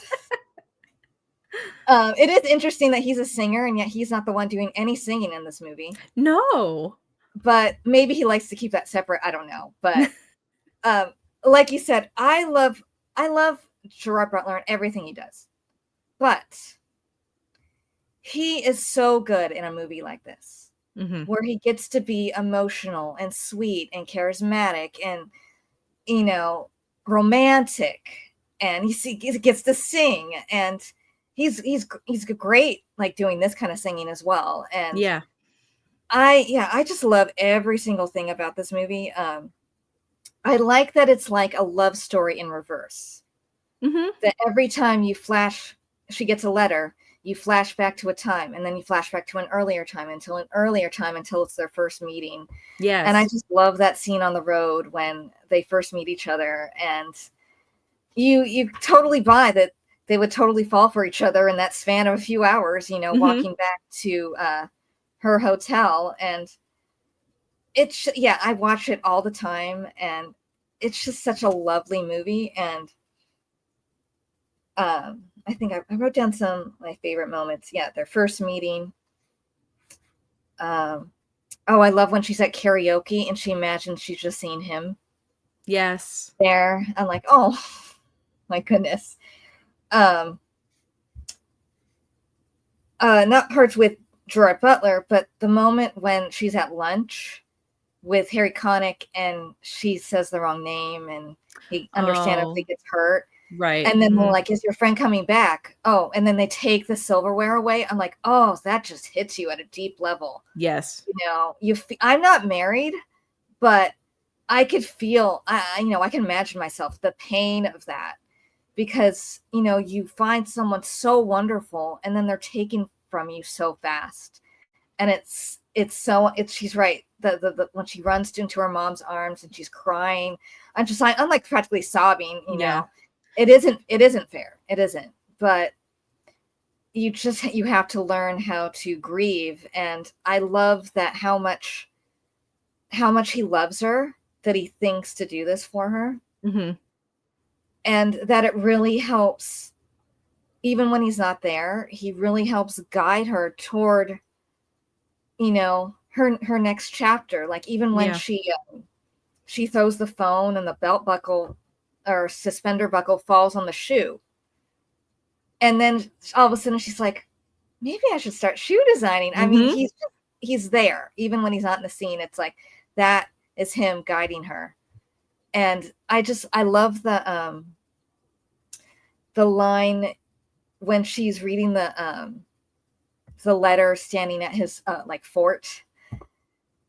It is interesting that he's a singer, and yet he's not the one doing any singing in this movie. No. But maybe he likes to keep that separate. I don't know. But like you said, I love Gerard Butler and everything he does. But he is so good in a movie like this, where he gets to be emotional and sweet and charismatic and, romantic, and he gets to sing, and he's great, like, doing this kind of singing as well. And yeah, I just love every single thing about this movie. I like that it's like a love story in reverse. That every time she gets a letter, you flash back to a time, and then you flash back to an earlier time until it's their first meeting. yes. And I just love that scene on the road when they first meet each other, and you totally buy that they would totally fall for each other in that span of a few hours, walking back to her hotel. And I watch it all the time, and it's just such a lovely movie. And I think I wrote down some of my favorite moments. Yeah, their first meeting. I love when she's at karaoke and she imagines she's just seen him. Yes. There. I'm like, oh my goodness. Not parts with Gerard Butler, but the moment when she's at lunch with Harry Connick and she says the wrong name and he understandably gets hurt. Right. And then they're like, is your friend coming back? Oh, and then they take the silverware away. I'm like, oh, that just hits you at a deep level. Yes. I'm not married, but I could feel, I can imagine myself, the pain of that, because, you find someone so wonderful and then they're taken from you so fast. And she's right. The when she runs into her mom's arms and she's crying, I'm like practically sobbing, Yeah. It isn't fair. It isn't. But you have to learn how to grieve. And I love that how much he loves her, that he thinks to do this for her. And that it really helps, even when he's not there, he really helps guide her toward, her next chapter. Like, even when she throws the phone and the belt buckle or suspender buckle falls on the shoe. And then all of a sudden she's like, maybe I should start shoe designing. I mean, he's there. Even when he's not in the scene, it's like, that is him guiding her. And I love the line when she's reading the letter standing at his fort.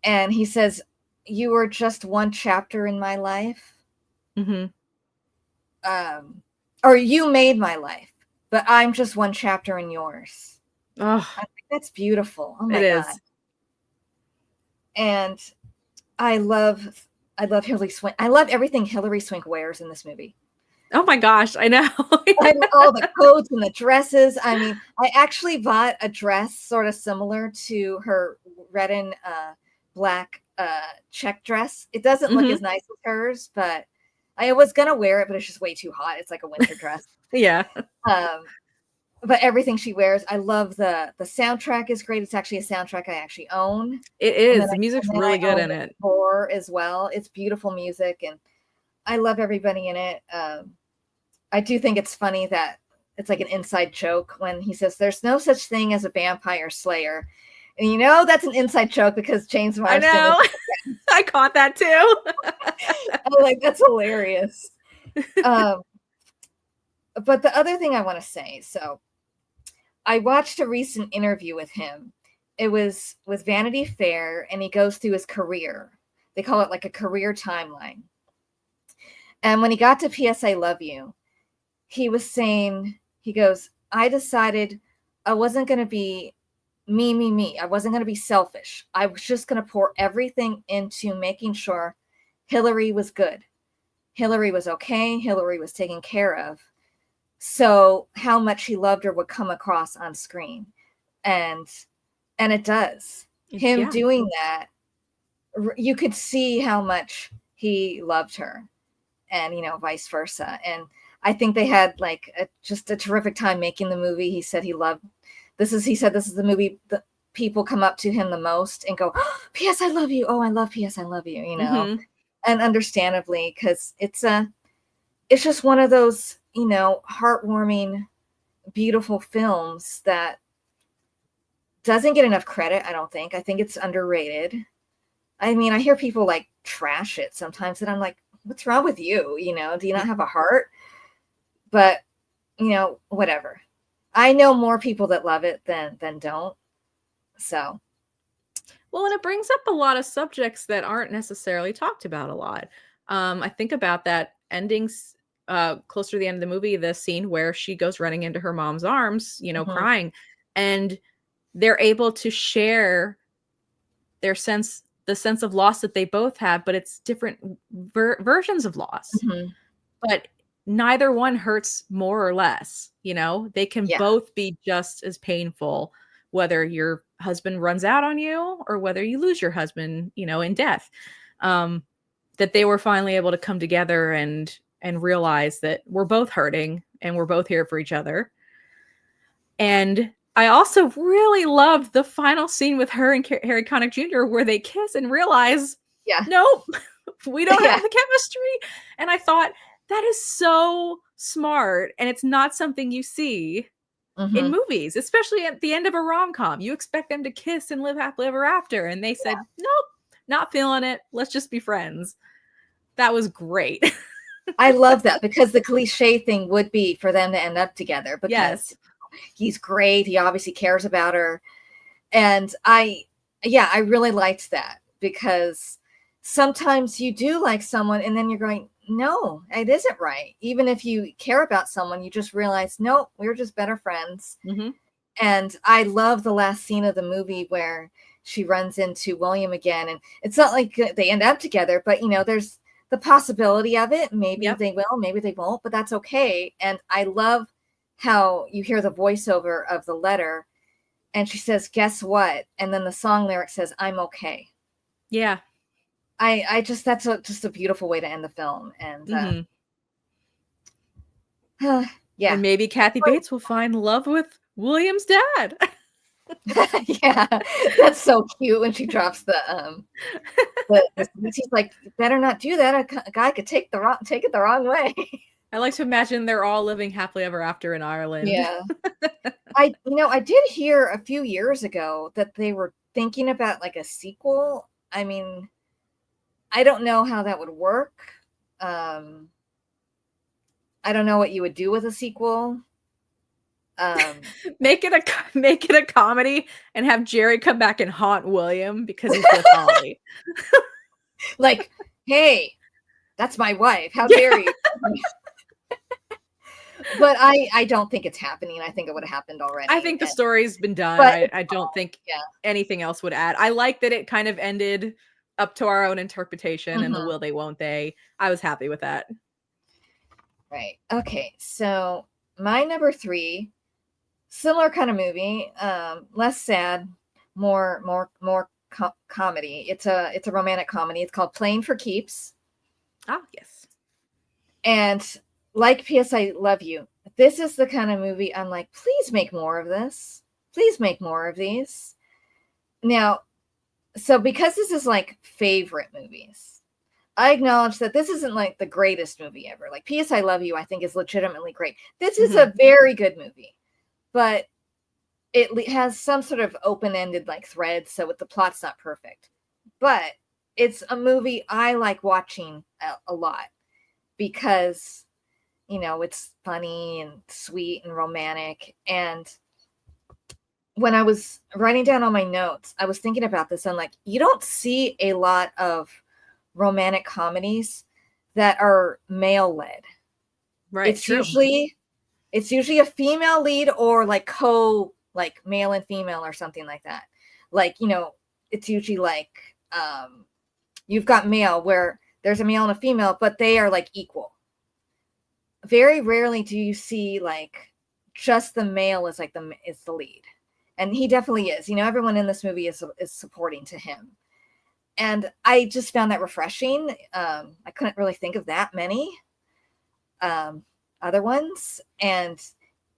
And he says, you were just one chapter in my life. Or you made my life, but I'm just one chapter in yours. Oh, I think that's beautiful. Oh my God. And I love Hilary Swank. I love everything Hilary Swank wears in this movie. Oh my gosh, I know. All the coats and the dresses. I mean, I actually bought a dress sort of similar to her red and black check dress. It doesn't look as nice as hers, but I was gonna wear it, but it's just way too hot. It's like a winter dress. Yeah. But everything she wears, I love. The soundtrack is great. It's actually a soundtrack I actually own. It is. The music's really good in it. Score as well. It's beautiful music, and I love everybody in it. I do think it's funny that it's like an inside joke when he says, "There's no such thing as a vampire slayer." And you know that's an inside joke because James Marsden. I know. I caught that too. I'm like, that's hilarious. But the other thing I want to say, so I watched a recent interview with him. It was with Vanity Fair, and he goes through his career. They call it like a career timeline. And when he got to P.S. I Love You, he was saying, he goes, I decided I wasn't going to be me. I wasn't going to be selfish. I was just going to pour everything into making sure Hillary was good. Hillary was okay. Hillary was taken care of. So how much he loved her would come across on screen. And it does. Him doing that, you could see how much he loved her, and, you know, vice versa. And I think they had like just a terrific time making the movie. He said he said this is the movie that people come up to him the most and go, oh, P.S. I love you. Oh, I love P.S. I love you, you know, and understandably, because it's just one of those, you know, heartwarming, beautiful films that doesn't get enough credit, I don't think. I think it's underrated. I mean, I hear people like trash it sometimes, and I'm like, what's wrong with you? You know, do you not have a heart? But, you know, whatever. I know more people that love it than don't. So. Well, and it brings up a lot of subjects that aren't necessarily talked about a lot. I think about that endings closer to the end of the movie, the scene where she goes running into her mom's arms, you know, crying, and they're able to share the sense of loss that they both have, but it's different versions of loss. But neither one hurts more or less, you know. They can both be just as painful, whether your husband runs out on you or whether you lose your husband, you know, in death. That they were finally able to come together and realize that we're both hurting and we're both here for each other. And I also really loved the final scene with her and Harry Connick Jr. where they kiss and realize, nope, we don't have the chemistry. And I thought, that is so smart. And it's not something you see in movies, especially at the end of a rom-com. You expect them to kiss and live happily ever after. And they said, nope, not feeling it. Let's just be friends. That was great. I love that, because the cliche thing would be for them to end up together, because he's great. He obviously cares about her. And I really liked that, because sometimes you do like someone and then you're going, no, it isn't right. Even if you care about someone, you just realize, no, we're just better friends. And I love the last scene of the movie where she runs into William again. And it's not like they end up together, but, you know, there's the possibility of it. Maybe they will, maybe they won't, but that's okay. And I love how you hear the voiceover of the letter and she says, guess what? And then the song lyric says, I'm okay. Yeah. I just, that's just a beautiful way to end the film. And and maybe Kathy Bates will find love with William's dad. Yeah, that's so cute when she drops the she's like, better not do that. A guy could take it the wrong way. I like to imagine they're all living happily ever after in Ireland. Yeah. I did hear a few years ago that they were thinking about like a sequel. I mean, I don't know how that would work. I don't know what you would do with a sequel. Make it a comedy and have Gerry come back and haunt William because he's with Holly. Like, hey, that's my wife. How dare you? But I don't think it's happening. I think it would have happened already. I think the story's been done. I don't think anything else would add. I like that it kind of ended up to our own interpretation and the will they, won't they. I was happy with that. Right. Okay. So my number 3, similar kind of movie, less sad, more comedy. It's a romantic comedy. It's called Playing for Keeps. Ah, yes. And like P.S. I Love You, this is the kind of movie I'm like, please make more of this. Please make more of these. Now, so because this is like favorite movies, I acknowledge that this isn't like the greatest movie ever. Like P.S. I Love You, I think is legitimately great. This is a very good movie, but it has some sort of open-ended like thread, so the plot's not perfect. But it's a movie I like watching a lot because, you know, it's funny and sweet and romantic. And when I was writing down all my notes, I was thinking about this. I'm like, you don't see a lot of romantic comedies that are male led. Right. It's usually a female lead or like male and female or something like that. Like, you know, it's usually like you've got male where there's a male and a female, but they are like equal. Very rarely do you see like just the male is the lead. And he definitely is. You know, everyone in this movie is supporting to him. And I just found that refreshing. I couldn't really think of that many other ones. And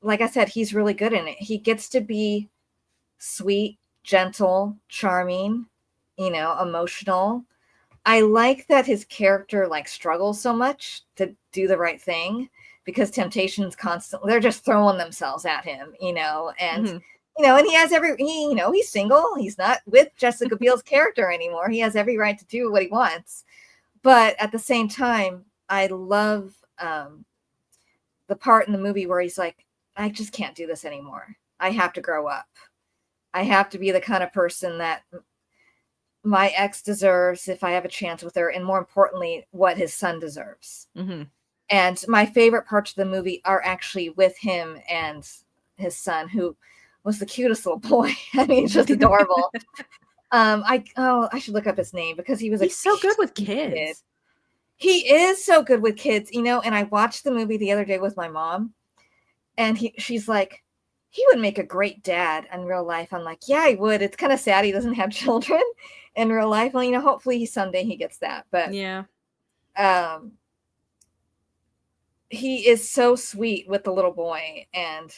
like I said, he's really good in it. He gets to be sweet, gentle, charming, you know, emotional. I like that his character like struggles so much to do the right thing because temptation's constantly, they're just throwing themselves at him, you know, and you know, and he has you know, he's single. He's not with Jessica Biel's character anymore. He has every right to do what he wants. But at the same time, I love the part in the movie where he's like, I just can't do this anymore. I have to grow up. I have to be the kind of person that my ex deserves if I have a chance with her. And more importantly, what his son deserves. And my favorite parts of the movie are actually with him and his son, who was the cutest little boy. I mean, he's just adorable. I should look up his name because he's so good with kids. Kid. He is so good with kids, you know. And I watched the movie the other day with my mom, and she's like, he would make a great dad in real life. I'm like, yeah, he would. It's kind of sad he doesn't have children in real life. Well, you know, hopefully someday he gets that. But yeah, he is so sweet with the little boy. And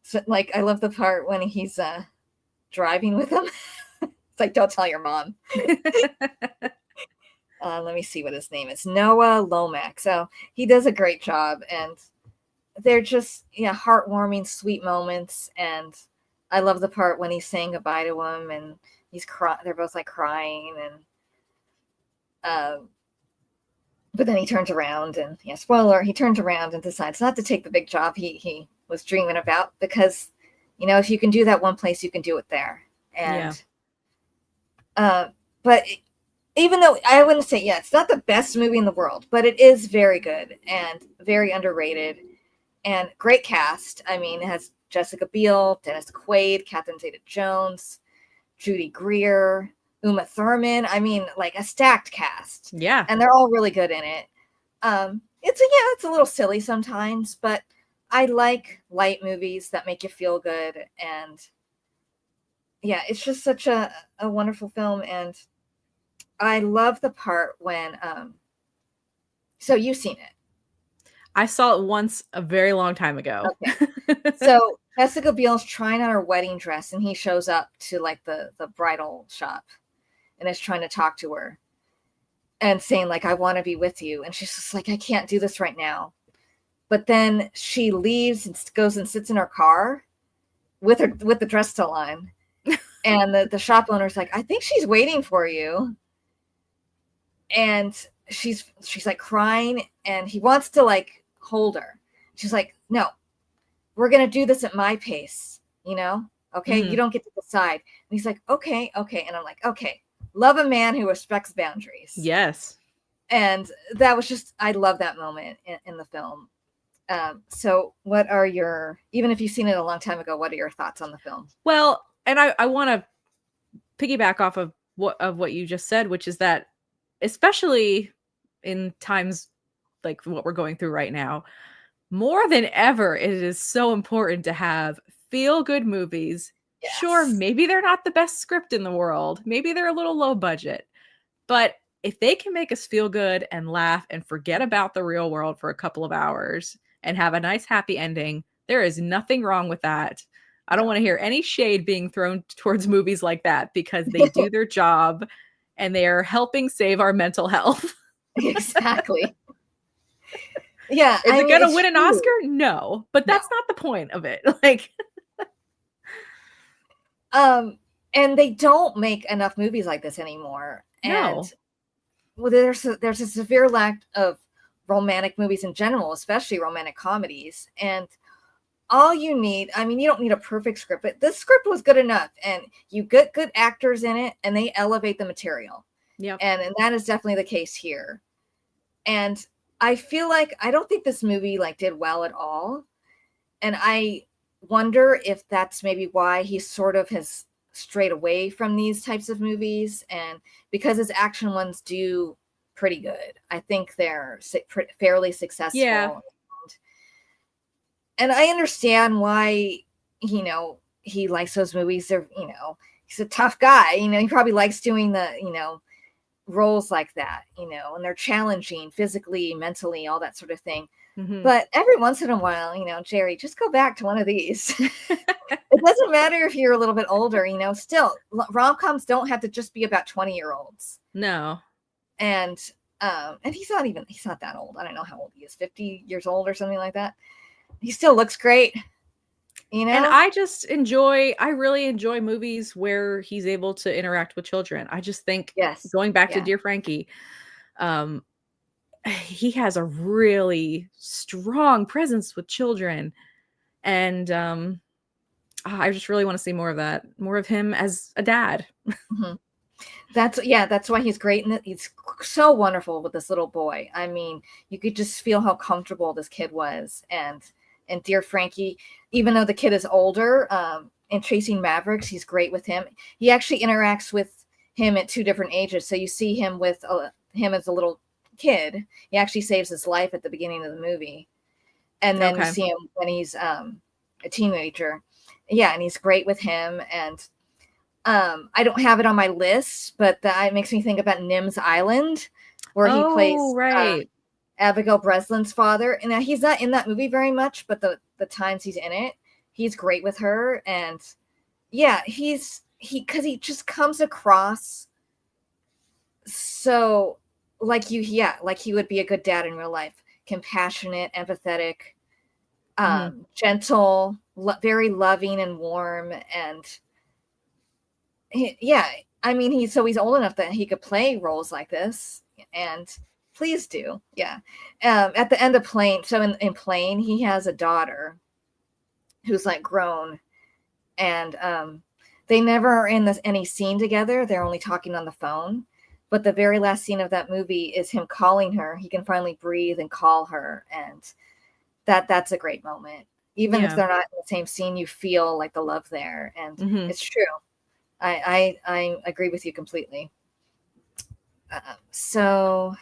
so, like, I love the part when he's driving with him. It's like, don't tell your mom. Let me see what his name is. Noah Lomax. So he does a great job. And they're just, heartwarming, sweet moments. And I love the part when he's saying goodbye to him and they're both like crying. And but then he turns around and, spoiler, he turns around and decides not to take the big job he was dreaming about, because, you know, if you can do that one place, you can do it there. And, but even though I wouldn't say, it's not the best movie in the world, but it is very good and very underrated and great cast. I mean, it has Jessica Biel, Dennis Quaid, Catherine Zeta-Jones, Judy Greer, Uma Thurman. I mean, like a stacked cast. Yeah. And they're all really good in it. It's a little silly sometimes, but I like light movies that make you feel good. And yeah, it's just such a wonderful film. And I love the part when, so you've seen it. I saw it once a very long time ago. Okay. So Jessica Biel's trying on her wedding dress and he shows up to like the bridal shop and is trying to talk to her and saying like, I want to be with you. And she's just like, I can't do this right now. But then she leaves and goes and sits in her car with the dress still on. And the shop owner's like, I think she's waiting for you. And she's like crying and he wants to like hold her. She's like, no, we're going to do this at my pace, you know? Okay. You don't get to decide. And he's like, okay. And I'm like, okay. Love a man who respects boundaries. Yes. And that was just, I love that moment in the film. So what are even if you've seen it a long time ago, what are your thoughts on the film? Well, and I want to piggyback off of what you just said, which is that especially in times like what we're going through right now, more than ever, it is so important to have feel-good movies. Yes. Sure, maybe they're not the best script in the world. Maybe they're a little low budget. But if they can make us feel good and laugh and forget about the real world for a couple of hours and have a nice, happy ending, there is nothing wrong with that. I don't want to hear any shade being thrown towards movies like that because they do their job and they are helping save our mental health. Exactly. Yeah. Is it gonna it's win an true. Oscar? No, but that's not the point of it. Like, and they don't make enough movies like this anymore. no. And well, there's a severe lack of romantic movies in general, especially romantic comedies. And all you need, I mean, you don't need a perfect script, but this script was good enough, and you get good actors in it, and they elevate the material. Yeah. And that is definitely the case here. And I feel like I don't think this movie like did well at all. And I wonder if that's maybe why he sort of has strayed away from these types of movies, and because his action ones do pretty good. I think they're fairly successful. Yeah. And I understand why, he likes those movies. They're, he's a tough guy. He probably likes doing the, roles like that, and they're challenging physically, mentally, all that sort of thing. Mm-hmm. But every once in a while, Gerry, just go back to one of these. It doesn't matter if you're a little bit older, still rom-coms don't have to just be about 20-year-olds. No. And he's not that old. I don't know how old he is, 50 years old or something like that. He still looks great, And I really enjoy movies where he's able to interact with children. I just think, going back to Dear Frankie, he has a really strong presence with children. And I just really want to see more of that, more of him as a dad. Mm-hmm. That's why he's great. And he's so wonderful with this little boy. I mean, you could just feel how comfortable this kid was. And Dear Frankie, even though the kid is older, in Chasing Mavericks, he's great with him. He actually interacts with him at 2 different ages. So you see him with him as a little kid. He actually saves his life at the beginning of the movie. And then you see him when he's a teenager. Yeah, and he's great with him. And I don't have it on my list, but that makes me think about Nim's Island, where he plays Abigail Breslin's father. And he's not in that movie very much, but the times he's in it, he's great with her. And yeah, because he just comes across so like he would be a good dad in real life. Compassionate, empathetic, gentle, very loving and warm. And I mean, he's old enough that he could play roles like this, and please do. Yeah. At the end of Plane, so in Plane, he has a daughter who's like grown, and they never are in any scene together. They're only talking on the phone. But the very last scene of that movie is him calling her. He can finally breathe and call her, and that's a great moment. Even if they're not in the same scene, you feel like the love there, and it's true. I agree with you completely. So,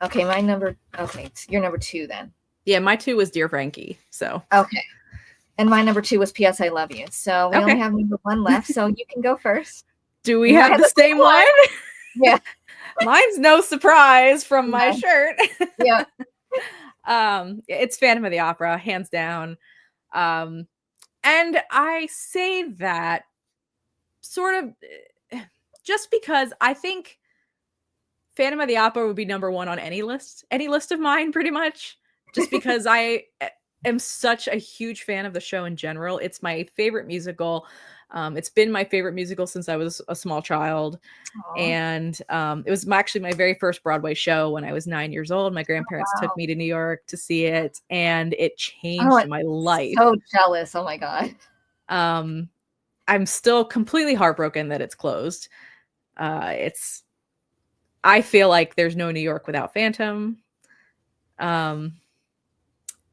okay, you're number 2 then. Yeah, my 2 was Dear Frankie. So okay, and my number 2 was P.S. I Love You. So we only have number 1 left. So you can go first. Do we have the same one? Yeah, mine's no surprise from my shirt. Yeah. It's Phantom of the Opera, hands down. And I say that sort of just because I think Phantom of the Opera would be number 1 on any list of mine, pretty much. Just because I am such a huge fan of the show in general. It's my favorite musical. It's been my favorite musical since I was a small child. Aww. And it was actually my very first Broadway show when I was 9 years old. My grandparents took me to New York to see it, and it changed my life. So jealous. Oh my God. I'm still completely heartbroken that it's closed. I feel like there's no New York without Phantom.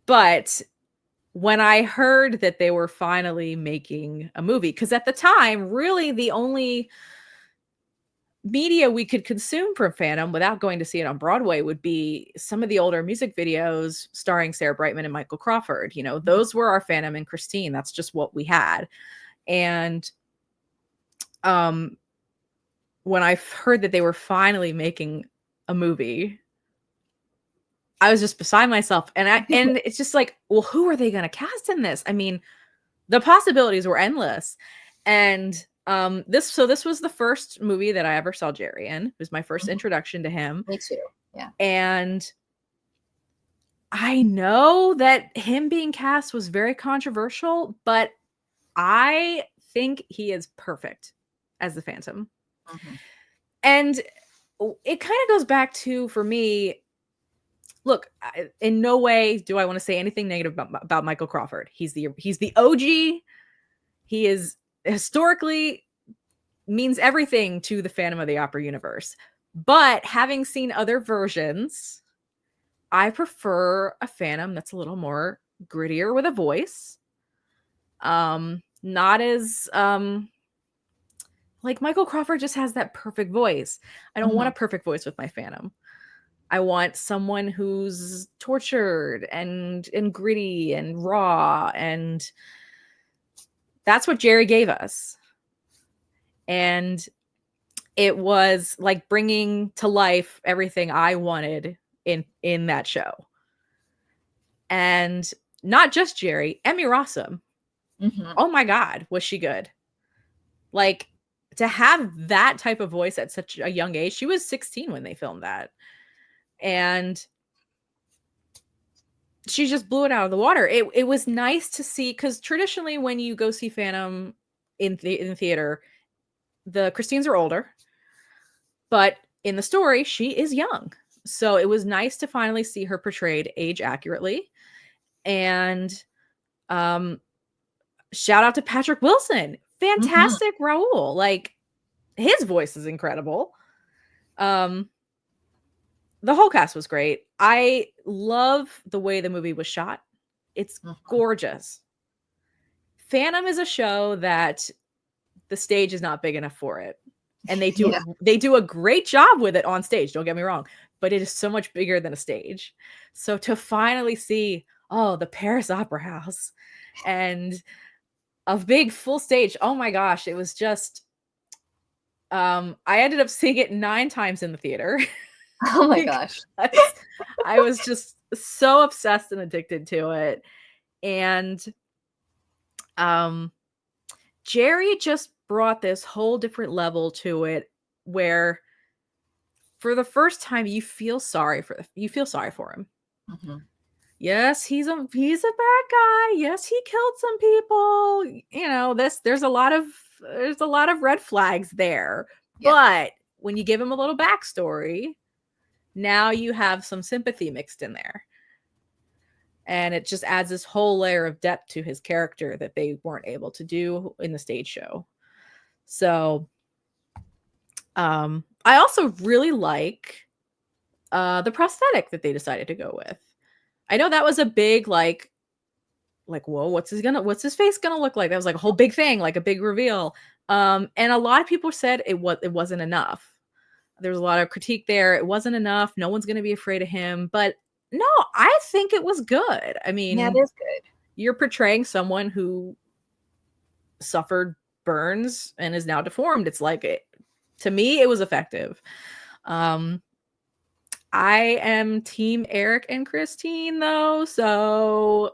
But when I heard that they were finally making a movie, because at the time, really the only media we could consume from Phantom without going to see it on Broadway would be some of the older music videos starring Sarah Brightman and Michael Crawford. Those were our Phantom and Christine. That's just what we had. And when I heard that they were finally making a movie, I was just beside myself. And it's just like, well, who are they going to cast in this? I mean, the possibilities were endless. And This was the first movie that I ever saw Gerry in. It was my first introduction to him. Me too. Yeah. And I know that him being cast was very controversial, but I think he is perfect as the Phantom. Mm-hmm. And it kind of goes back to, for me, look, in no way do I want to say anything negative about Michael Crawford. He's the OG. He is historically means everything to the Phantom of the Opera universe. But having seen other versions, I prefer a Phantom that's a little more grittier with a voice. Not as like Michael Crawford just has that perfect voice. I don't want a perfect voice with my Phantom. I want someone who's tortured and gritty and raw, and that's what Gerry gave us. And it was like bringing to life everything I wanted in that show. And not just Gerry, Emmy Rossum. Mm-hmm. Oh my God, was she good? Like, to have that type of voice at such a young age. She was 16 when they filmed that. And she just blew it out of the water. It was nice to see, because traditionally when you go see Phantom in the theater, the Christines are older, but in the story, she is young. So it was nice to finally see her portrayed age accurately. And shout out to Patrick Wilson. Fantastic Raoul. Like, his voice is incredible. The whole cast was great. I love the way the movie was shot. It's gorgeous. Phantom is a show that the stage is not big enough for it. And they do a great job with it on stage, don't get me wrong, but it is so much bigger than a stage. So to finally see, the Paris Opera House and a big full stage, oh my gosh, it was just I ended up seeing it 9 times in the theater. Oh my gosh. I was just so obsessed and addicted to it. And Gerry just brought this whole different level to it, where for the first time you feel sorry for him. Mm-hmm. Yes, he's a bad guy. Yes, he killed some people. You know, there's a lot of red flags there. Yeah. But when you give him a little backstory, now you have some sympathy mixed in there. And it just adds this whole layer of depth to his character that they weren't able to do in the stage show. So I also really like the prosthetic that they decided to go with. I know that was a big like, whoa, what's his face gonna look like? That was like a whole big thing, like a big reveal. And a lot of people said it wasn't enough. There was a lot of critique there. It wasn't enough. No one's gonna be afraid of him. But no, I think it was good. I mean, yeah, it is good. You're portraying someone who suffered burns and is now deformed. It's like, to me, it was effective. I am team Eric and Christine though, so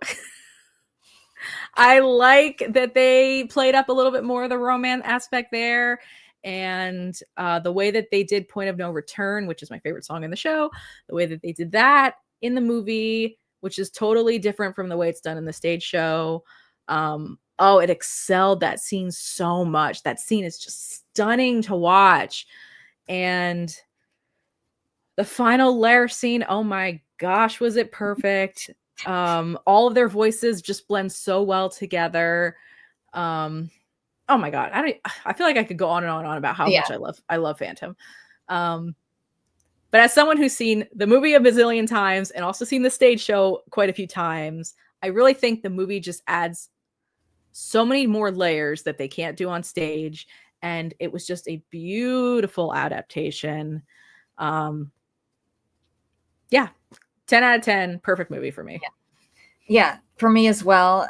I like that they played up a little bit more of the romance aspect there. And the way that they did Point of No Return, which is my favorite song in the show, the way that they did that in the movie, which is totally different from the way it's done in the stage show. It excelled that scene so much. That scene is just stunning to watch. And the final lair scene, oh my gosh, was it perfect. All of their voices just blend so well together. Oh my God. I feel like I could go on and on about how much I love Phantom. But as someone who's seen the movie a bazillion times and also seen the stage show quite a few times, I really think the movie just adds so many more layers that they can't do on stage. And it was just a beautiful adaptation. 10 out of 10, perfect movie for me. Yeah, for me as well.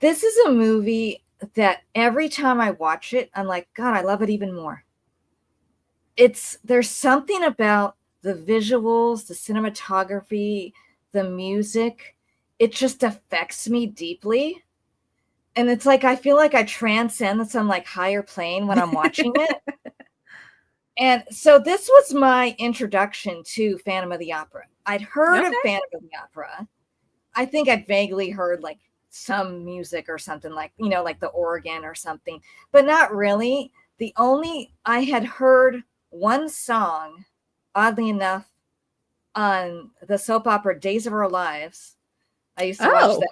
This is a movie that every time I watch it, I'm like, God, I love it even more. There's something about the visuals, the cinematography, the music. It just affects me deeply. And it's like, I feel like I transcend some like higher plane when I'm watching it. And so this was my introduction to Phantom of the Opera. I'd heard of Phantom of the Opera. I think I'd vaguely heard like some music or something, like, you know, like the organ or something, but not really. I had heard one song, oddly enough, on the soap opera Days of Our Lives. I used to watch that.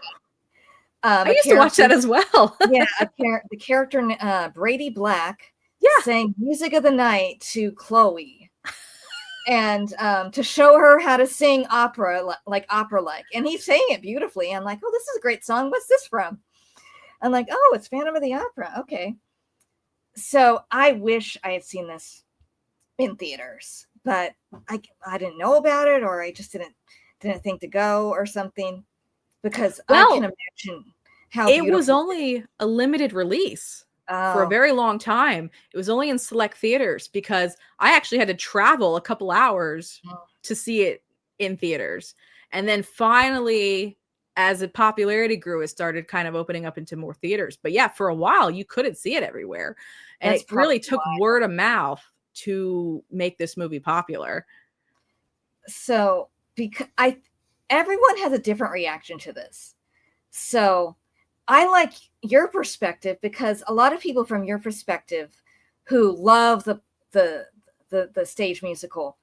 I used to watch that as well. Yeah, the character Brady Black sang Music of the Night to Chloe. And to show her how to sing opera, like opera-like. And he's saying it beautifully. I'm like, oh, this is a great song. What's this from? I'm like, oh, it's Phantom of the Opera. Okay. So I wish I had seen this in theaters, but I didn't know about it, or I just didn't think to go or something, because I can imagine how it was only a limited release. For a very long time. It was only in select theaters because I actually had to travel a couple hours to see it in theaters. And then finally, as the popularity grew, it started kind of opening up into more theaters. But yeah, for a while, you couldn't see it everywhere. And it really took word of mouth to make this movie popular. So because everyone has a different reaction to this. So I like your perspective, because a lot of people from your perspective who love the stage musical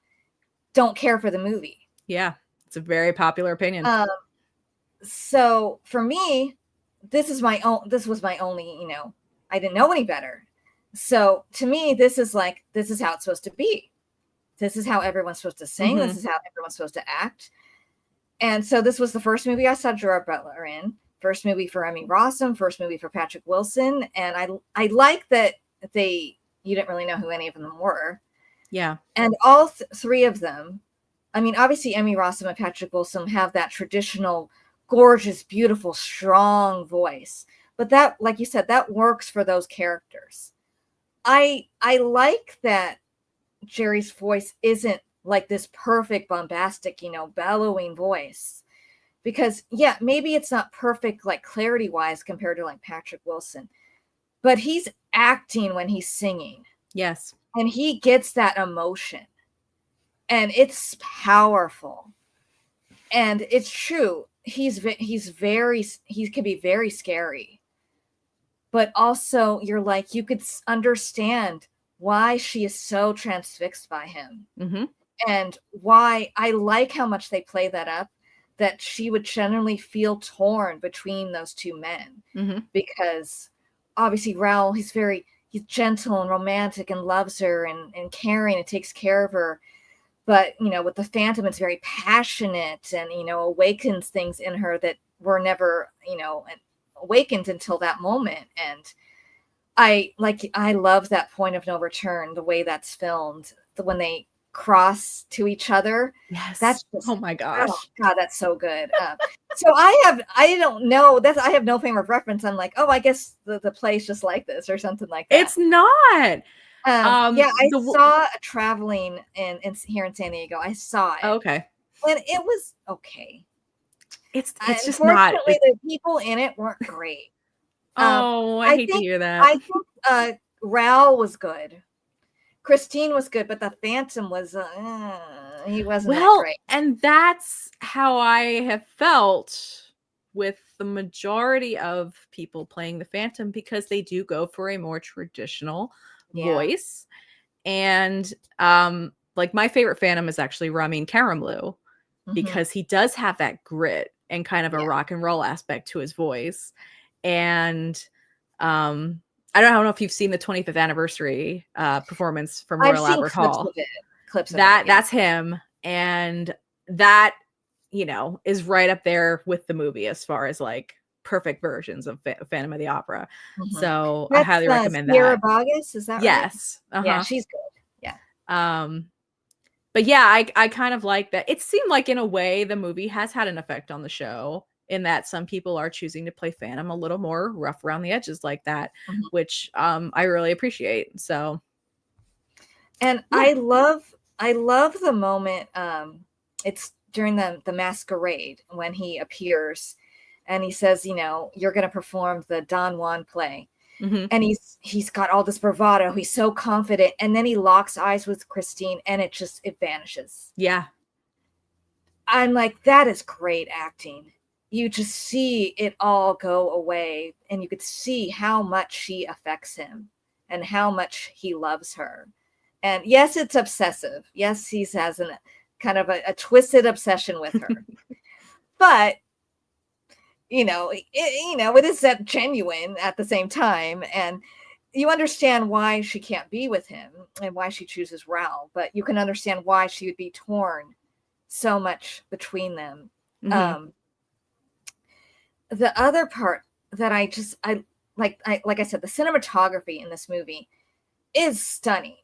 don't care for the movie. Yeah, it's a very popular opinion. So for me, this was my only, you know, I didn't know any better. So to me, this is how it's supposed to be. This is how everyone's supposed to sing. This is how everyone's supposed to act. And so this was the first movie I saw Gerard Butler in. First movie for Emmy Rossum, first movie for Patrick Wilson. And I like that you didn't really know who any of them were. Yeah. And all three of them, I mean, obviously Emmy Rossum and Patrick Wilson have that traditional, gorgeous, beautiful, strong voice. But that, like you said, that works for those characters. I like that Gerry's voice isn't like this perfect, bombastic, you know, bellowing voice. Because, yeah, maybe it's not perfect, like, clarity-wise compared to, like, Patrick Wilson. But he's acting when he's singing. Yes. And he gets that emotion. And it's powerful. And it's true. He can be very scary. But also, you're like, you could understand why she is so transfixed by him. Mm-hmm. And why I like how much they play that up, that she would generally feel torn between those two men. Mm-hmm. Because obviously Raoul, he's gentle and romantic and loves her and caring and takes care of her. But, you know, with the Phantom, it's very passionate and, you know, awakens things in her that were never, you know, awakened until that moment. And I love that point of no return, the way that's filmed, when they cross to each other. Yes. That's just, oh my gosh. Oh God, that's so good. So I don't know. I have no frame of reference. I'm like, oh, I guess the play's just like this or something like that. It's not. Yeah, I saw a traveling in here in San Diego. I saw it. Okay. And it was okay. It's just not. Unfortunately, the people in it weren't great. I hate to hear that. I think Raoul was good. Christine was good, but the Phantom was he wasn't that great. And that's how I have felt with the majority of people playing the Phantom, because they do go for a more traditional voice. And like my favorite Phantom is actually Ramin Karimloo, because he does have that grit and kind of a rock and roll aspect to his voice. And I don't know if you've seen the 25th anniversary performance from Royal Albert Hall. Clips of it. That's him. And that, you know, is right up there with the movie as far as like perfect versions of Phantom of the Opera. So I highly recommend that. Sierra Boggess, is that right? Yes. Yeah, she's good. Yeah. But yeah, I kind of like that. It seemed like in a way the movie has had an effect on the show, in that some people are choosing to play Phantom a little more rough around the edges like that, which I really appreciate. So, and I love the moment. It's during the masquerade when he appears, and he says, you know, you're going to perform the Don Juan play. Mm-hmm. And he's got all this bravado. He's so confident. And then he locks eyes with Christine and it vanishes. Yeah. I'm like, that is great acting. You just see it all go away, and you could see how much she affects him and how much he loves her. And yes, it's obsessive. Yes, he has a kind of a twisted obsession with her. But it is that genuine at the same time, and you understand why she can't be with him and why she chooses Raoul, but you can understand why she would be torn so much between them. Mm-hmm. The other part that I like I said, the cinematography in this movie is stunning.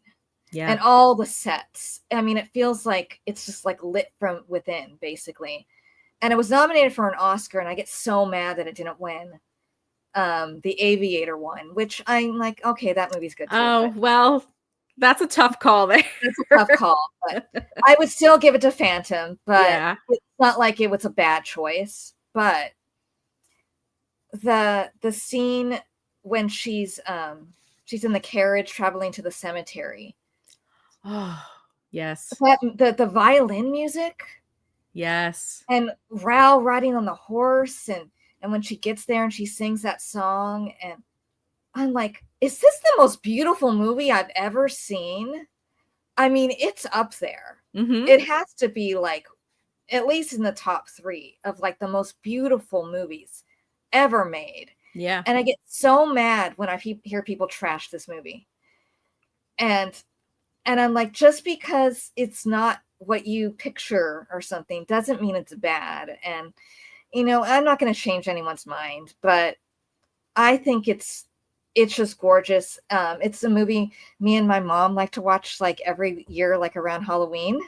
Yeah. And all the sets. I mean, it feels like it's just like lit from within, basically. And it was nominated for an Oscar, and I get so mad that it didn't win. The Aviator one, which I'm like, okay, that movie's good too. Oh, well, that's a tough call there. That's a tough call, but I would still give it to Phantom, but Yeah. it's not like it was a bad choice. But the scene when she's in the carriage traveling to the cemetery. Oh, yes. The violin music. Yes. And Raoul riding on the horse, and when she gets there and she sings that song, and I'm like, is this the most beautiful movie I've ever seen? I mean, it's up there. Mm-hmm. It has to be like at least in the top 3 of like the most beautiful movies ever made. Yeah. And I get so mad when I hear people trash this movie. And I'm like, just because it's not what you picture or something doesn't mean it's bad. And, I'm not going to change anyone's mind, but I think it's just gorgeous. It's a movie me and my mom like to watch like every year, like around Halloween,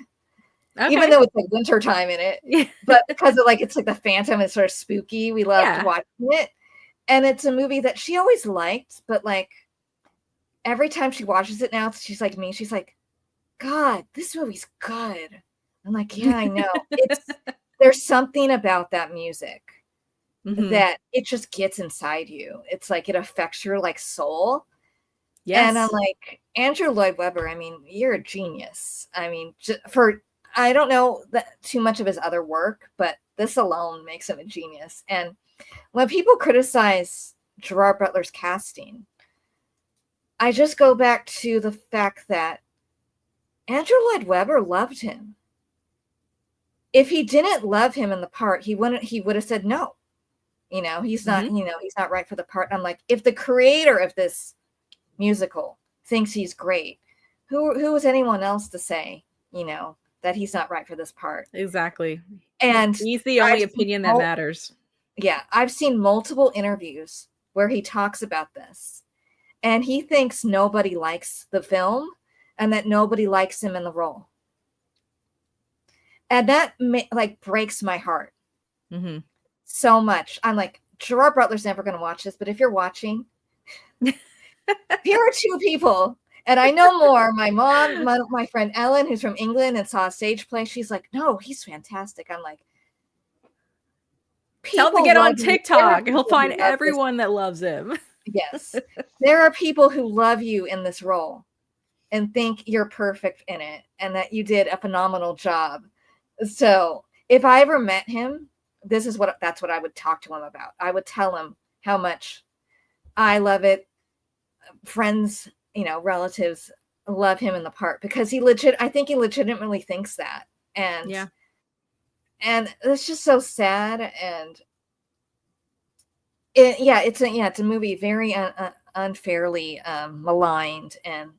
even though it's like winter time in it, but because of like, it's like the Phantom, it's sort of spooky. We loved watching it. And it's a movie that she always liked, but like every time she watches it now, she's like me. She's like, God, this movie's good. I'm like, yeah, I know. There's something about that music that it just gets inside you. It's like it affects your like soul. Yes. And I'm like, Andrew Lloyd Webber, I mean, you're a genius. I mean, I don't know too much of his other work, but this alone makes him a genius. And when people criticize Gerard Butler's casting, I just go back to the fact that Andrew Lloyd Webber loved him. If he didn't love him in the part, he would have said no. He's not, he's not right for the part. I'm like, if the creator of this musical thinks he's great, who is anyone else to say, that he's not right for this part? Exactly. And he's the only opinion that matters. Yeah. I've seen multiple interviews where he talks about this, and he thinks nobody likes the film and that nobody likes him in the role. And that like breaks my heart so much. I'm like, Gerard Butler's never going to watch this, but if you're watching, here are 2 people, and I know more. My mom, my friend Ellen, who's from England and saw a stage play, she's like, no, he's fantastic. I'm like, tell him to get on TikTok. He'll find everyone that loves him. Yes. There are people who love you in this role and think you're perfect in it and that you did a phenomenal job. So if I ever met him, that's what I would talk to him about. I would tell him how much I love it. Friends, relatives love him in the part because I think he legitimately thinks that. And it's just so sad. And it's a movie very unfairly maligned. And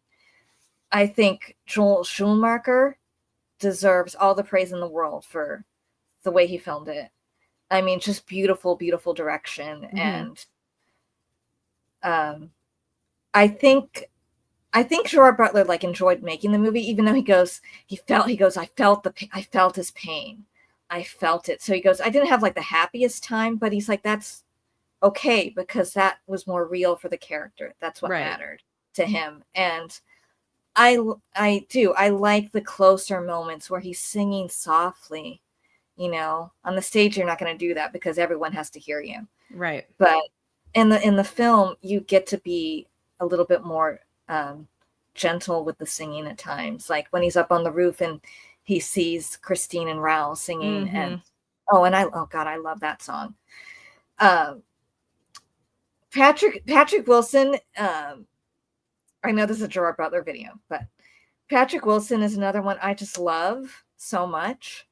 I think Joel Schumacher deserves all the praise in the world for the way he filmed it. I mean, just beautiful, beautiful direction. And I think Gerard Butler like enjoyed making the movie, even though he goes, I felt his pain. I felt it. So he goes, I didn't have like the happiest time, but he's like, that's okay, because that was more real for the character. That's what mattered to him. And I like the closer moments where he's singing softly, You know, on the stage, you're not going to do that because everyone has to hear you. Right. But in the film, you get to be a little bit more gentle with the singing at times. Like when he's up on the roof and he sees Christine and Raoul singing, and I love that song. Patrick Wilson. I know this is a Gerard Butler video, but Patrick Wilson is another one I just love so much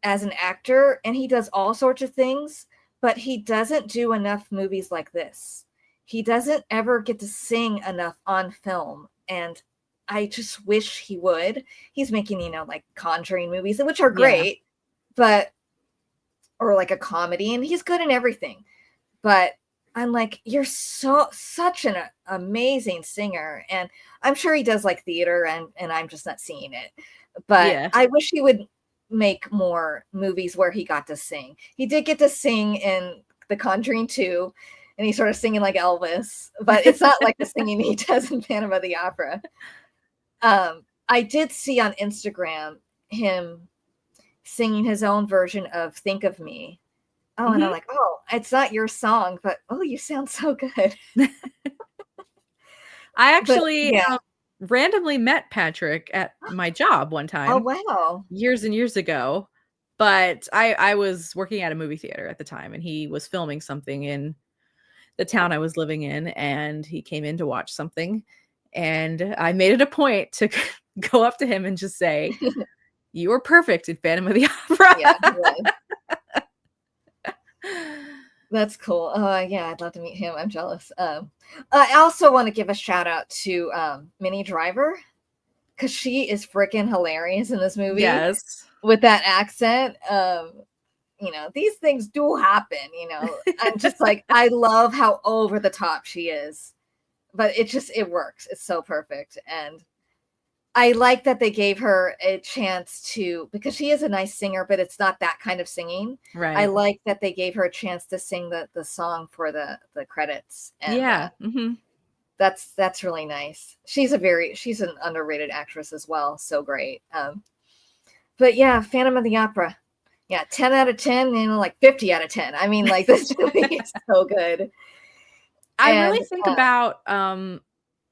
as an actor, and he does all sorts of things, but he doesn't do enough movies like this. He doesn't ever get to sing enough on film, and I just wish he would. He's making, you know, like Conjuring movies, which are great, but or like a comedy, and he's good in everything. But I'm like, you're such an amazing singer, and I'm sure he does like theater, and I'm just not seeing it. But I wish he would make more movies where he got to sing. He did get to sing in The Conjuring 2, and he's sort of singing like Elvis, but it's not like the singing he does in Phantom of the Opera. I did see on Instagram him singing his own version of Think of Me. Oh, and I'm like, oh, it's not your song, but oh, you sound so good. I actually randomly met Patrick at my job one time. Oh, wow. Years and years ago. But I was working at a movie theater at the time, and he was filming something in the town I was living in, and he came in to watch something. And I made it a point to go up to him and just say, you were perfect in Phantom of the Opera. Yeah, really. That's cool. Yeah, I'd love to meet him. I'm jealous. I also want to give a shout out to Minnie Driver, because she is freaking hilarious in this movie. Yes. With that accent. You know, these things do happen, you know. I'm just like, I love how over the top she is. But it works. It's so perfect. And I like that they gave her a chance to, because she is a nice singer, but it's not that kind of singing. Right. I like that they gave her a chance to sing the song for the credits. And, that's really nice. She's an underrated actress as well. So great. But yeah, Phantom of the Opera. Yeah, 10 out of 10, you know, like 50 out of 10. I mean, like, this movie is so good. I really think about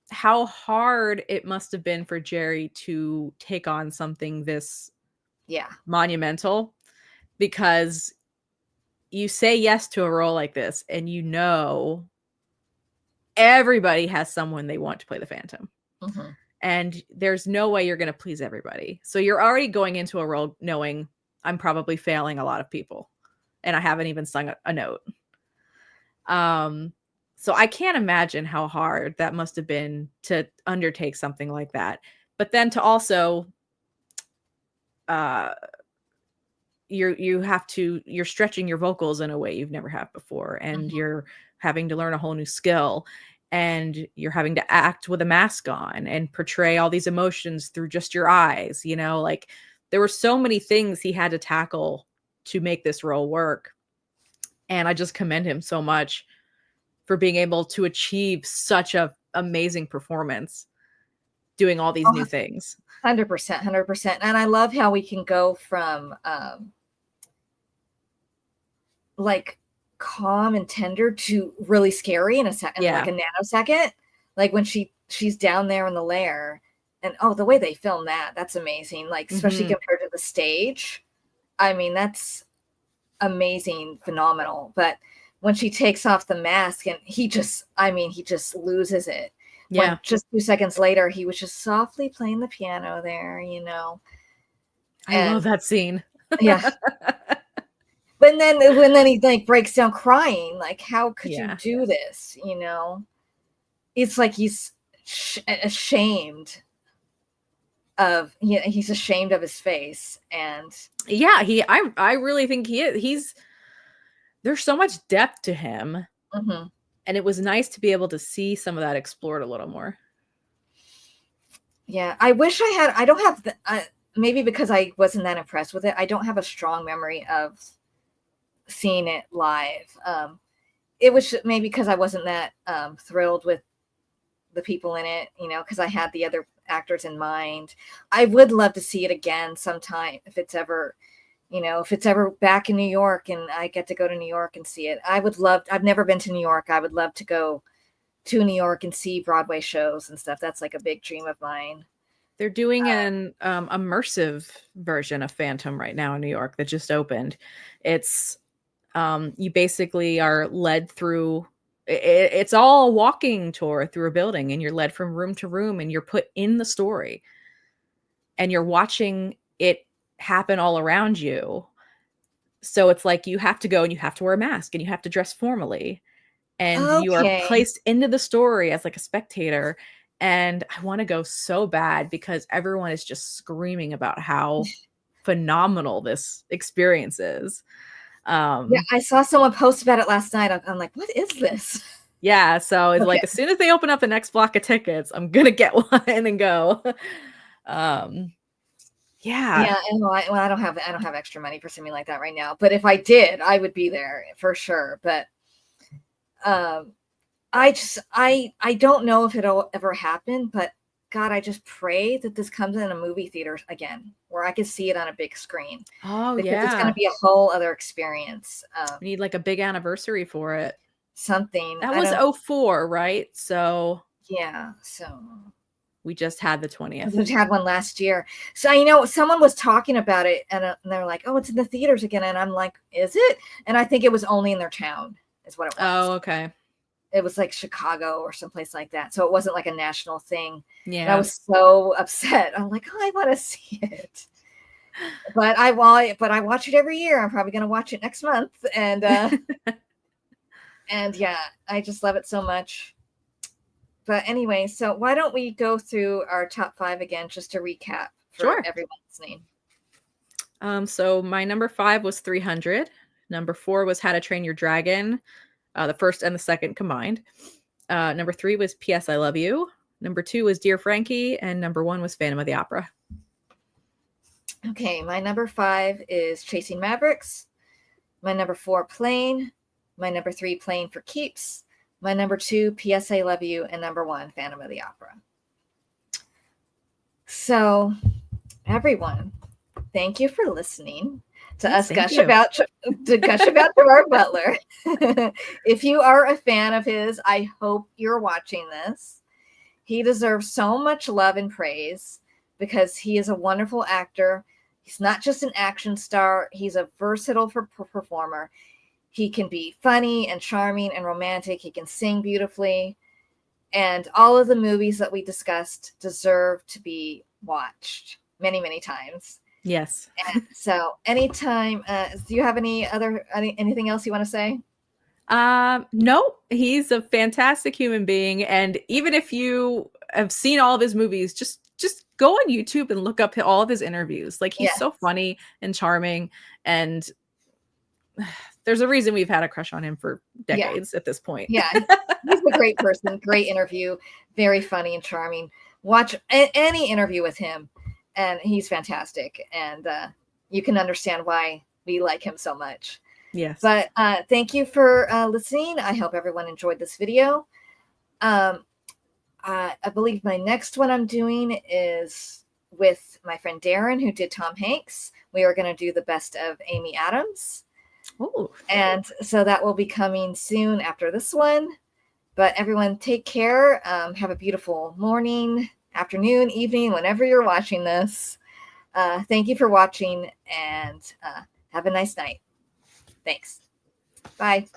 how hard it must have been for Gerry to take on something this monumental, because you say yes to a role like this and you know everybody has someone they want to play the Phantom. And there's no way you're going to please everybody. So you're already going into a role knowing I'm probably failing a lot of people, and I haven't even sung a note. So I can't imagine how hard that must have been to undertake something like that. But then to also, you're stretching your vocals in a way you've never had before, and you're having to learn a whole new skill, and you're having to act with a mask on and portray all these emotions through just your eyes. You know, like there were so many things he had to tackle to make this role work. And I just commend him so much for being able to achieve such a amazing performance doing all these new things. 100%. And I love how we can go from like calm and tender to really scary in like a nanosecond. Like when she's down there in the lair, and the way they film that's amazing. Like, especially compared to the stage. I mean, that's amazing, phenomenal. But when she takes off the mask and he just loses it. Yeah. When just 2 seconds later, he was just softly playing the piano there, you know. I love that scene. Yeah. But then when he like breaks down crying, like, how could you do this? You know, it's like he's ashamed of, he's ashamed of his face. And I really think he's there's so much depth to him. And it was nice to be able to see some of that explored a little more. Yeah, I wish I don't have maybe because I wasn't that impressed with it, I don't have a strong memory of seeing it live. It was maybe because I wasn't that thrilled with the people in it, you know, because I had the other actors in mind. I would love to see it again sometime if it's ever, you know, if it's ever back in New York and I get to go to New York and see it, I've never been to New York. I would love to go to New York and see Broadway shows and stuff. That's like a big dream of mine. They're doing an immersive version of Phantom right now in New York that just opened. It's you basically are led through. It's all a walking tour through a building, and you're led from room to room, and you're put in the story, and you're watching it happen all around you. So it's like you have to go and you have to wear a mask and you have to dress formally, and you are placed into the story as like a spectator. And I want to go so bad because everyone is just screaming about how phenomenal this experience is. Yeah, I saw someone post about it last night. I'm like, what is this? Yeah, so it's like as soon as they open up the next block of tickets, I'm gonna get one and go. Yeah, and I don't have extra money for something like that right now. But if I did, I would be there for sure. But I don't know if it'll ever happen, but God, I just pray that this comes in a movie theater again, where I can see it on a big screen. Oh, because it's going to be a whole other experience. We need like a big anniversary for it. Something. That was 2004, right? So yeah, so we just had the 20th. We had one last year. So, you know, someone was talking about it and they're like, oh, it's in the theaters again. And I'm like, is it? And I think it was only in their town is what it was. Oh, okay. It was like Chicago or someplace like that. So it wasn't like a national thing. Yeah. And I was so upset. I'm like, oh, I want to see it. But I watch it every year. I'm probably going to watch it next month. And, and yeah, I just love it so much. But anyway, so why don't we go through our top 5 again, just to recap for everyone listening. So my number 5 was 300. Number 4 was How to Train Your Dragon. The first and the second combined. Number 3 was P.S. I Love You. Number 2 was Dear Frankie. And number 1 was Phantom of the Opera. Okay, my number 5 is Chasing Mavericks. My number 4, Plane. My number 3, Playing for Keeps. My number 2, P.S. I Love You. And number 1, Phantom of the Opera. So, everyone, thank you for listening to us gush about Gerard Butler. If you are a fan of his, I hope you're watching this. He deserves so much love and praise because he is a wonderful actor. He's not just an action star. He's a versatile performer. He can be funny and charming and romantic. He can sing beautifully. And all of the movies that we discussed deserve to be watched many, many times. Yes. And so anytime, do you have anything else you want to say? No, he's a fantastic human being. And even if you have seen all of his movies, just go on YouTube and look up all of his interviews. Like he's so funny and charming, and there's a reason we've had a crush on him for decades at this point. Yeah. He's a great person, great interview, very funny and charming. Watch any interview with him. And he's fantastic. And you can understand why we like him so much. Yes. But thank you for listening. I hope everyone enjoyed this video. I believe my next one I'm doing is with my friend Darren, who did Tom Hanks. We are going to do the best of Amy Adams. Oh. And so that will be coming soon after this one. But everyone take care. Have a beautiful morning, afternoon, evening, whenever you're watching this. Thank you for watching and have a nice night. Thanks. Bye.